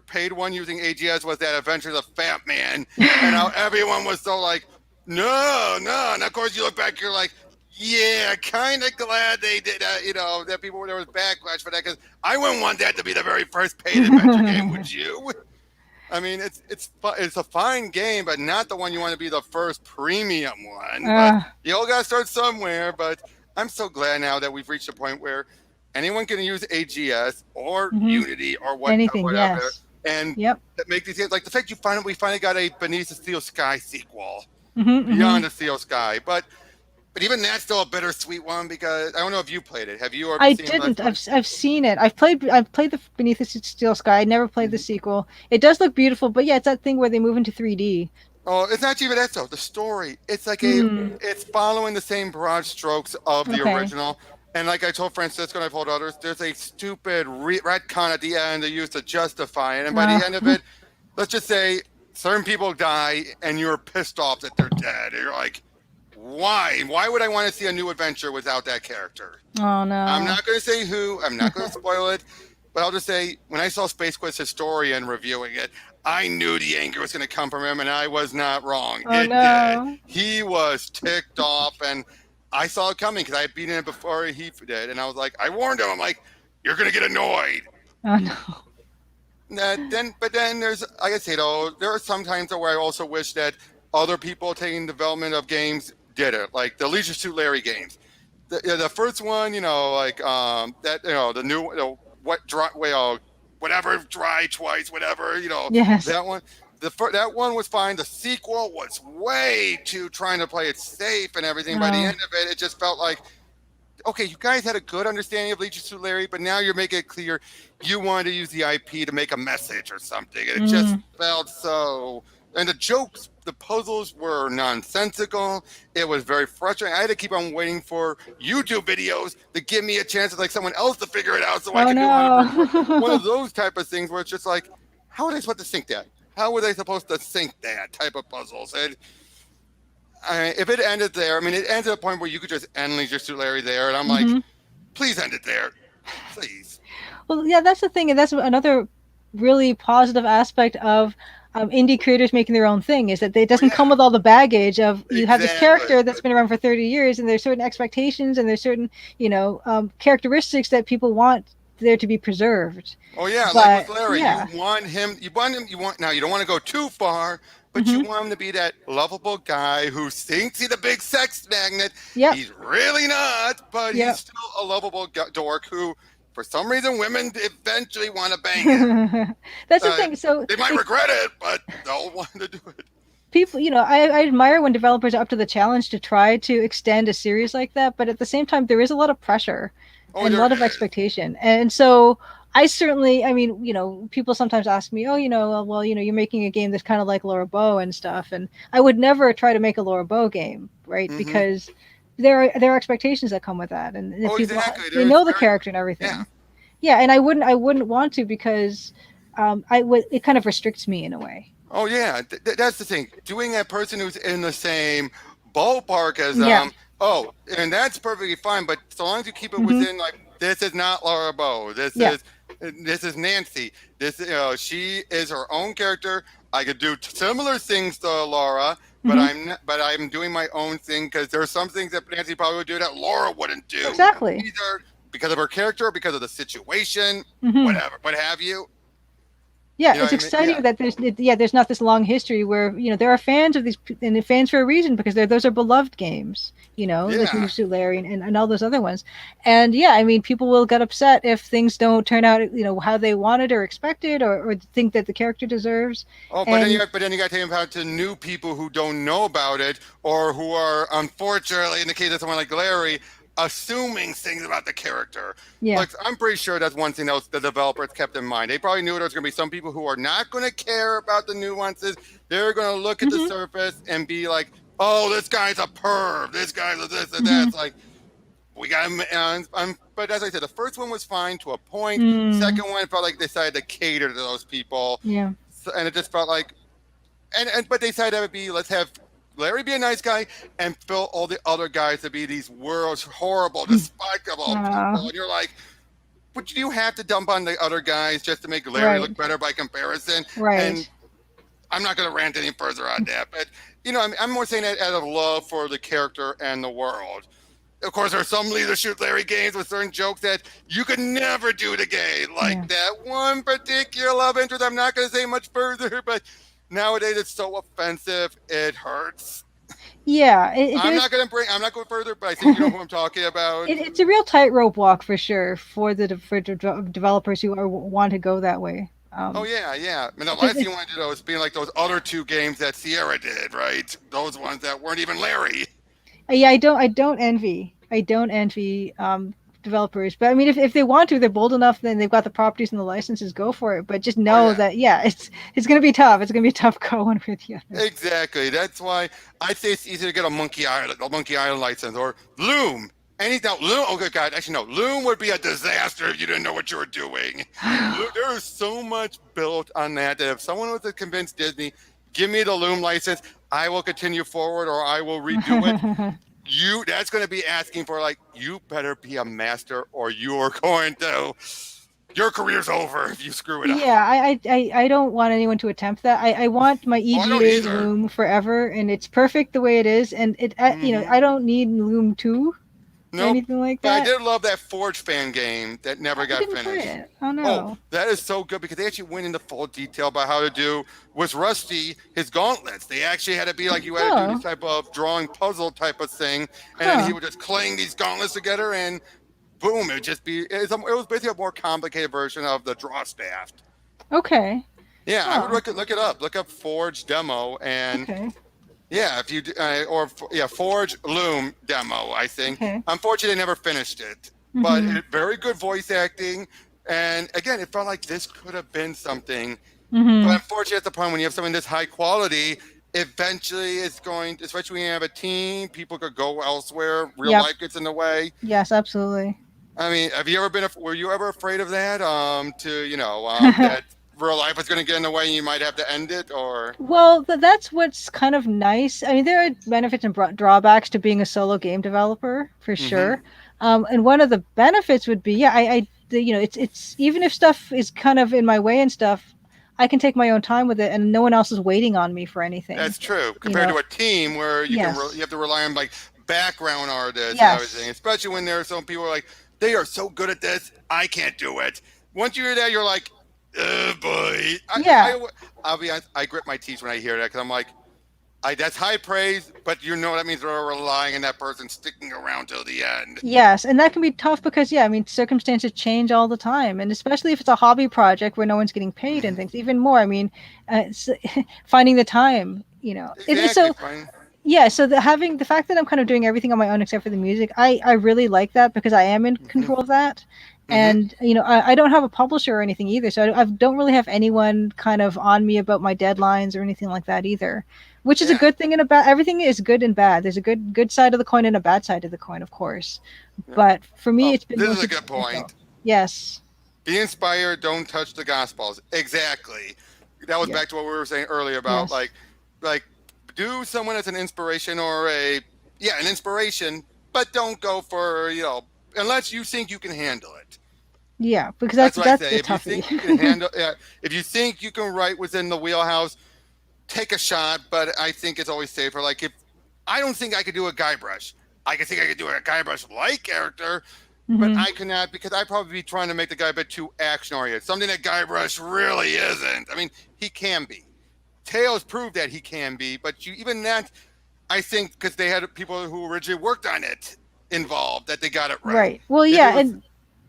paid one using AGS was that Adventure of the Fat Man, and how everyone was so like, no, no, and of course you look back, you're like, yeah, kind of glad they did, that people there was backlash for that because I wouldn't want that to be the very first paid adventure game, would you? I mean, it's a fine game, but not the one you want to be the first premium one. But uh, you all got to start somewhere. But I'm so glad now that we've reached a point where anyone can use AGS or hmm Unity or Anything, whatever, yes. and Yep. make these games. Like the fact we finally got a Beneath the Steel Sky sequel, Hmm. Beyond the Steel Sky. But even that's still a bittersweet one because I don't know if you played it. Have you, or have you I seen Let's didn't. Play? I've seen it. I've played the Beneath the Steel Sky. I never played the Mm-hmm. sequel. It does look beautiful, but yeah, it's that thing where they move into 3D. Oh, it's not even that though. The story, Hmm. it's following the same broad strokes of the Okay. original. And like I told Francisco and I told others, there's a stupid retcon at the end they use to justify it. And by the end of it, let's just say certain people die and you're pissed off that they're dead. And you're like, why? Why would I want to see a new adventure without that character? Oh I'm no. not going to say who. I'm not going to spoil it. But I'll just say, when I saw Space Quest Historian reviewing it, I knew the anger was going to come from him, and I was not wrong. Oh It did. no. He was ticked off, and I saw it coming because I had beaten it before he did. And I was like, I warned him. I'm like, you're going to get annoyed. Oh no. But then there's, like I say, though, there are some times where I also wish that other people taking development of games did it, like the Leisure Suit Larry games. The first one, the new, what dry, well, whatever, dry twice, whatever, Yes. that one. That one was fine. The sequel was way too trying to play it safe and everything. By the Oh. end of it, it just felt like, okay, you guys had a good understanding of Legion Suit Larry, but now you're making it clear you wanted to use the IP to make a message or something. And it just Mm. felt so. And the jokes, the puzzles were nonsensical. It was very frustrating. I had to keep on waiting for YouTube videos to give me a chance of like someone else to figure it out so I Oh could do 100%. One of no. those type of things where it's just like, how are they supposed to sync that? How were they supposed to sync that type of puzzles? And if it ended there, I mean, it ends at a point where you could just end Leisure Suit Larry there, and I'm like, Hmm. please end it there, please. Well, yeah, that's the thing, and that's another really positive aspect of indie creators making their own thing is that it Oh doesn't come yeah, with all the baggage of you have this exactly. character that's been around for 30 years, and there's certain expectations and there's certain characteristics that people want there to be preserved. Oh yeah, like with But Larry, yeah. you want now. You don't want to go too far, but you Hmm. want him to be that lovable guy who thinks he's a big sex magnet. Yep. He's really not, but he's Yep. still a lovable dork who, for some reason, women eventually want to bang him. That's the Uh, thing. So they might regret it, but they'll want to do it. people, I admire when developers are up to the challenge to try to extend a series like that, but at the same time there is a lot of pressure Oh, and a there lot of is. expectation. And so I certainly, I mean, people sometimes ask me, oh, well, you're making a game that's kind of like Laura Bow and stuff, and I would never try to make a Laura Bow game, right? Mm-hmm. Because there are expectations that come with that, and if Oh, people exactly. they There's know the very character and yeah. everything. Yeah, and I wouldn't want to because it kind of restricts me in a way. Oh yeah, that's the thing. Doing a person who's in the same ballpark as Yeah. oh, and that's perfectly fine. But so long as you keep it Hmm. within like this is not Laura Bow. Yeah. This is Nancy. She is her own character. I could do similar things to Laura, but Hmm. I'm doing my own thing because there are some things that Nancy probably would do that Laura wouldn't do, Exactly. either because of her character, because of the situation, Hmm. whatever, what have you. Yeah, You know it's what I mean? Yeah. exciting that there's not this long history where there are fans of these and they're fans for a reason because those are beloved games, like Yeah. Move Suit Larry and all those other ones. And yeah, I mean, people will get upset if things don't turn out how they wanted or expected or think that the character deserves. Oh, And but then you got to think about to new people who don't know about it, or who are unfortunately, in the case of someone like Larry, assuming things about the character. yeah. Like, I'm pretty sure that's one thing that the developers kept in mind. They probably knew there was going to be some people who are not going to care about the nuances. They're going to look at the Hmm. surface and be like, "Oh, this guy's a perv. This guy's a this and that." Hmm. It's like, we got him. But as I said, the first one was fine to a point. Mm, Second one felt like they decided to cater to those people, yeah. and it just felt like, but they decided that would be, let's have Larry be a nice guy and fill all the other guys to be these world's horrible, despicable people. Uh, And you're like, but you have to dump on the other guys just to make Larry right. look better by comparison. And Right. I'm not going to rant any further on that, but I'm more saying that out of love for the character and the world. Of course, there are some Leisure Shoot Larry games with certain jokes that you could never do the game, like Yeah. that one particular love interest. I'm not going to say much further, but nowadays it's so offensive it hurts. Yeah. I'm not going further, but I think you know who I'm talking about. It's a real tightrope walk for sure for developers who want to go that way. Oh yeah, yeah. I mean, the Because last thing you want to do though is being like those other two games that Sierra did, right? Those ones that weren't even Larry. yeah, I don't envy developers, but I mean, if they want to, they're bold enough, then they've got the properties and the licenses, go for it. But just Oh know yeah. that yeah, it's gonna be tough. It's gonna be a tough go one way or the other. Exactly. That's why I say it's easier to get a Monkey Island license, or Loom. Loom. Oh good God! Actually, no. Loom would be a disaster if you didn't know what you were doing. There is so much built on that if someone was to convince Disney, give me the Loom license, I will continue forward, or I will redo it. That's going to be asking for, like, you better be a master, or your career's over if you screw it up. Yeah, I don't want anyone to attempt that. I want my Oh, I don't EGA either. Loom forever, and it's perfect the way it is. And Mm-hmm. I don't need Loom 2 or Nope. anything like But I that. did love that Forge fan game that never I got didn't play finished. it. Oh Oh, no. that is so good because they actually went into full detail about how to do with Rusty his gauntlets. They actually had to be like, you had to do Oh, this type of drawing puzzle type of thing, and then he huh. would just clang these gauntlets together, and boom, it was basically a more complicated version of the draw staff. Okay. Yeah, I would Huh. look it up. Look up Forge demo, and Okay. yeah, if you Forge Loom demo, I think. Okay. Unfortunately, I never finished it, but Mhm. very good voice acting, and again, it felt like this could have been something. But Mhm. unfortunately, at the point when you have something this high quality, eventually it's going, especially when you have a team, people could go elsewhere. Real Yep. life gets in the way. Yes, absolutely. I mean, were you ever afraid of that? That real life is going to get in the way and you might have to end it, or? Well, that's what's kind of nice. I mean, there are benefits and drawbacks to being a solo game developer for Mm-hmm. sure. And one of the benefits would be, yeah, it's even if stuff is kind of in my way and stuff, I can take my own time with it, and no one else is waiting on me for anything. That's true. You Compared know, to a team where yes, you have to rely on like background artists and everything. yes, Especially when there are some people who are like, they are so good at this, I can't do it. Once you hear that, you're like, oh boy. yeah. I'll be honest, I grit my teeth when I hear that because I'm like, that's high praise, but that means they're relying on that person sticking around till the end. Yes, and that can be tough because yeah, I mean circumstances change all the time, and especially if it's a hobby project where no one's getting paid and Mm-hmm. things, even more. I mean, finding the time, it's Exactly, so fine. yeah. So having the fact that I'm kind of doing everything on my own except for the music, I really like that because I am in Mm-hmm. control of that, Mm-hmm. and I don't have a publisher or anything either, so I don't really have anyone kind of on me about my deadlines or anything like that either, which is a Yeah. good thing and a bad. Everything is good and bad. There's a good side of the coin and a bad side of the coin, of course. Yeah. But for me, Oh, it's been this is mostly a good point. yes, Be inspired, don't touch the gospels. Exactly. That was yeah, back to what we were saying earlier about yes, like do someone as an inspiration, or an inspiration, but don't go for, unless you think you can handle it. yeah, because That's what I that's say. the If you think you can toughie. handle if you think you can write within the wheelhouse, take a shot, but I think it's always safer. Like, if I don't think I could do a Guybrush, I can think I could do a Guybrush like character, but Hmm. I cannot because I'd probably be trying to make the guy a bit too action oriented. Something that Guybrush really isn't. I mean, he can be. Tails proved that he can be, but even that, I think, because they had people who originally worked on it involved, that they got it right. Right. Well, If it yeah, was, and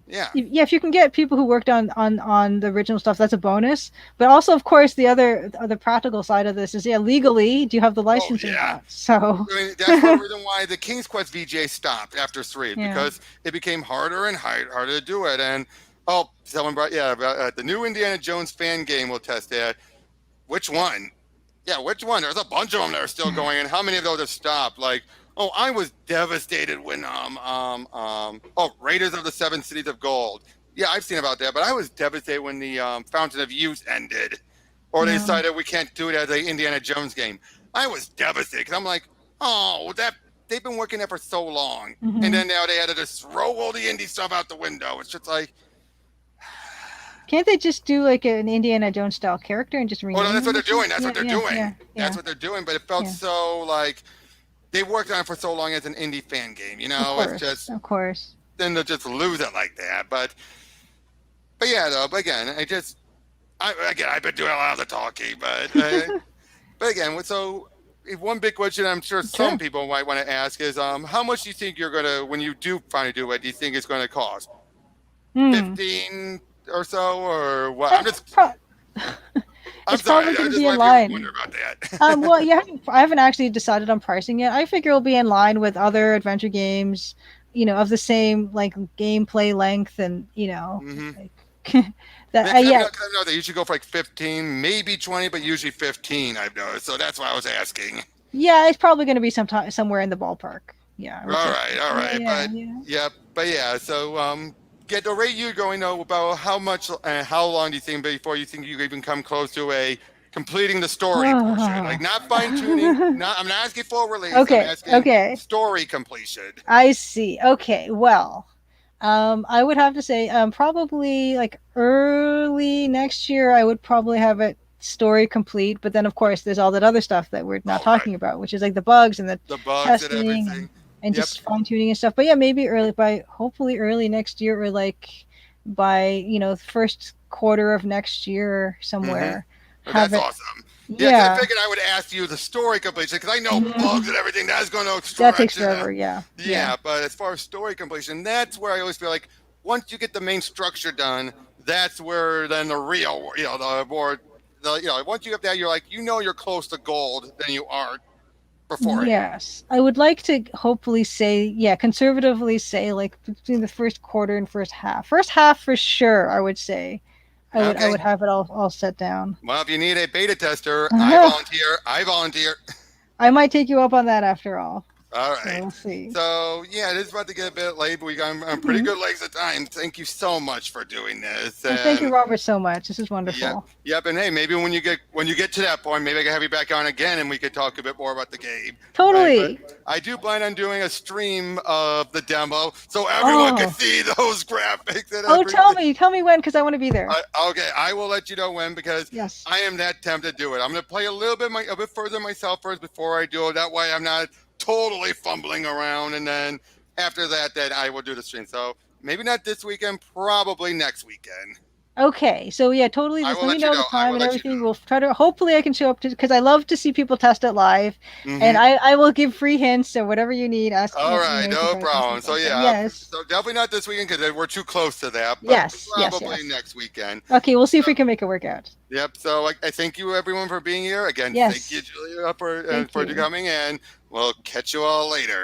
yeah. yeah, if you can get people who worked on the original stuff, that's a bonus. But also, of course, the practical side of this is, yeah, legally, do you have the Oh license or yeah. not? So, I mean, that's part of the reason why the King's Quest VGA stopped after 3, yeah. because it became harder and harder to do it. And someone brought the new Indiana Jones fan game will test that. Which one? Yeah, which one? There's a bunch of them that are still going, and how many of those have stopped? Like, I was devastated when Raiders of the Seven Cities of Gold. Yeah, I've seen about that, but I was devastated when the Fountain of Youth ended, or they Yeah. decided we can't do it as a Indiana Jones game. I was devastated because I'm like, that they've been working there for so long, Mhm. and then now they had to just throw all the indie stuff out the window. It's just like, Can't they just do like an Indiana Jones style character and just rename no, that's what them they're or something? doing. That's what they're Yeah, doing. yeah, That's yeah. what they're doing. But it felt Yeah. so like they worked on it for so long as an indie fan game. You Of know, it's course, just of course. then they'll just lose it like that. But yeah, though. But again, I've been doing a lot of the talking, but again, so one big question I'm sure some Sure. people might want to ask is, how much do you think you're gonna when you do finally do it? Do you think it's going to cost Hmm. 15 or so, or what? It's pro- I'm it's sorry. probably I going to just be in want people to line. wonder about that. Well, I haven't actually decided on pricing yet. I figure it'll be in line with other adventure games, of the same like gameplay length and Mm-hmm. like that. Yeah, I know that you should go for like 15, maybe 20, but usually 15. I've noticed, so that's why I was asking. yeah, it's probably going to be somewhere in the ballpark. Yeah, I would say so. All Yeah, right, yeah, yeah. but yeah. So get the rate you're going though about how much, how long do you think before you think you even come close to completing the story portion? Like not fine tuning. I'm not asking for release. I'm Okay, asking okay. story completion. I see. Okay, well, I would have to say, probably like early next year, I would probably have it story complete. But then, of course, there's all that other stuff that we're not All right, talking about, which is like the bugs and the the bugs and testing everything. and Yep. just fine tuning and stuff. But yeah, maybe hopefully early next year or like by, first quarter of next year somewhere, Oh, have that's it. awesome. Yeah, 'cause I Yeah. figured I would ask you the story completion because I know bugs and everything that's going to That takes stretch it forever. out. Yeah. Yeah, but as far as story completion, that's where I always feel like once you get the main structure done, that's where then the real, the more, once you have that, you're like, you're close to gold than you are before. Yes, I would like to hopefully say, yeah, conservatively say like between the first quarter and first half. First half for sure, I would say. I Okay. would have it all set down. Well, if you need a beta tester, I volunteer. I volunteer. I might take you up on that after all. All So right. we'll see. So yeah, it is about to get a bit late, but we got on pretty good legs of time. Thank you so much for doing this. And thank you, Robert, so much. This is wonderful. Yep, and hey, maybe when you get to that point, maybe I can have you back on again, and we could talk a bit more about the game. Totally. But I do plan on doing a stream of the demo, so everyone can see those graphics and everything. Tell me when, because I want to be there. Okay, I will let you know when because Yes. I am that tempted to do it. I'm going to play a bit further myself first before I do it. That way, I'm not totally fumbling around, and then after that, then I will do the stream. So maybe not this weekend, probably next weekend. Okay, so yeah, totally. Just let me know the time and everything. We'll try to. Hopefully, I can show up to because I love to see people test it live, and I will give free hints or whatever you need. Ask. All right, no problem. So yeah, yes. So definitely not this weekend because we're too close to that. But Yes, probably next weekend. Okay, we'll see if we can make it work out. Yep. So I thank you everyone for being here again. Yes. Thank you, Julia, for coming, and we'll catch you all later.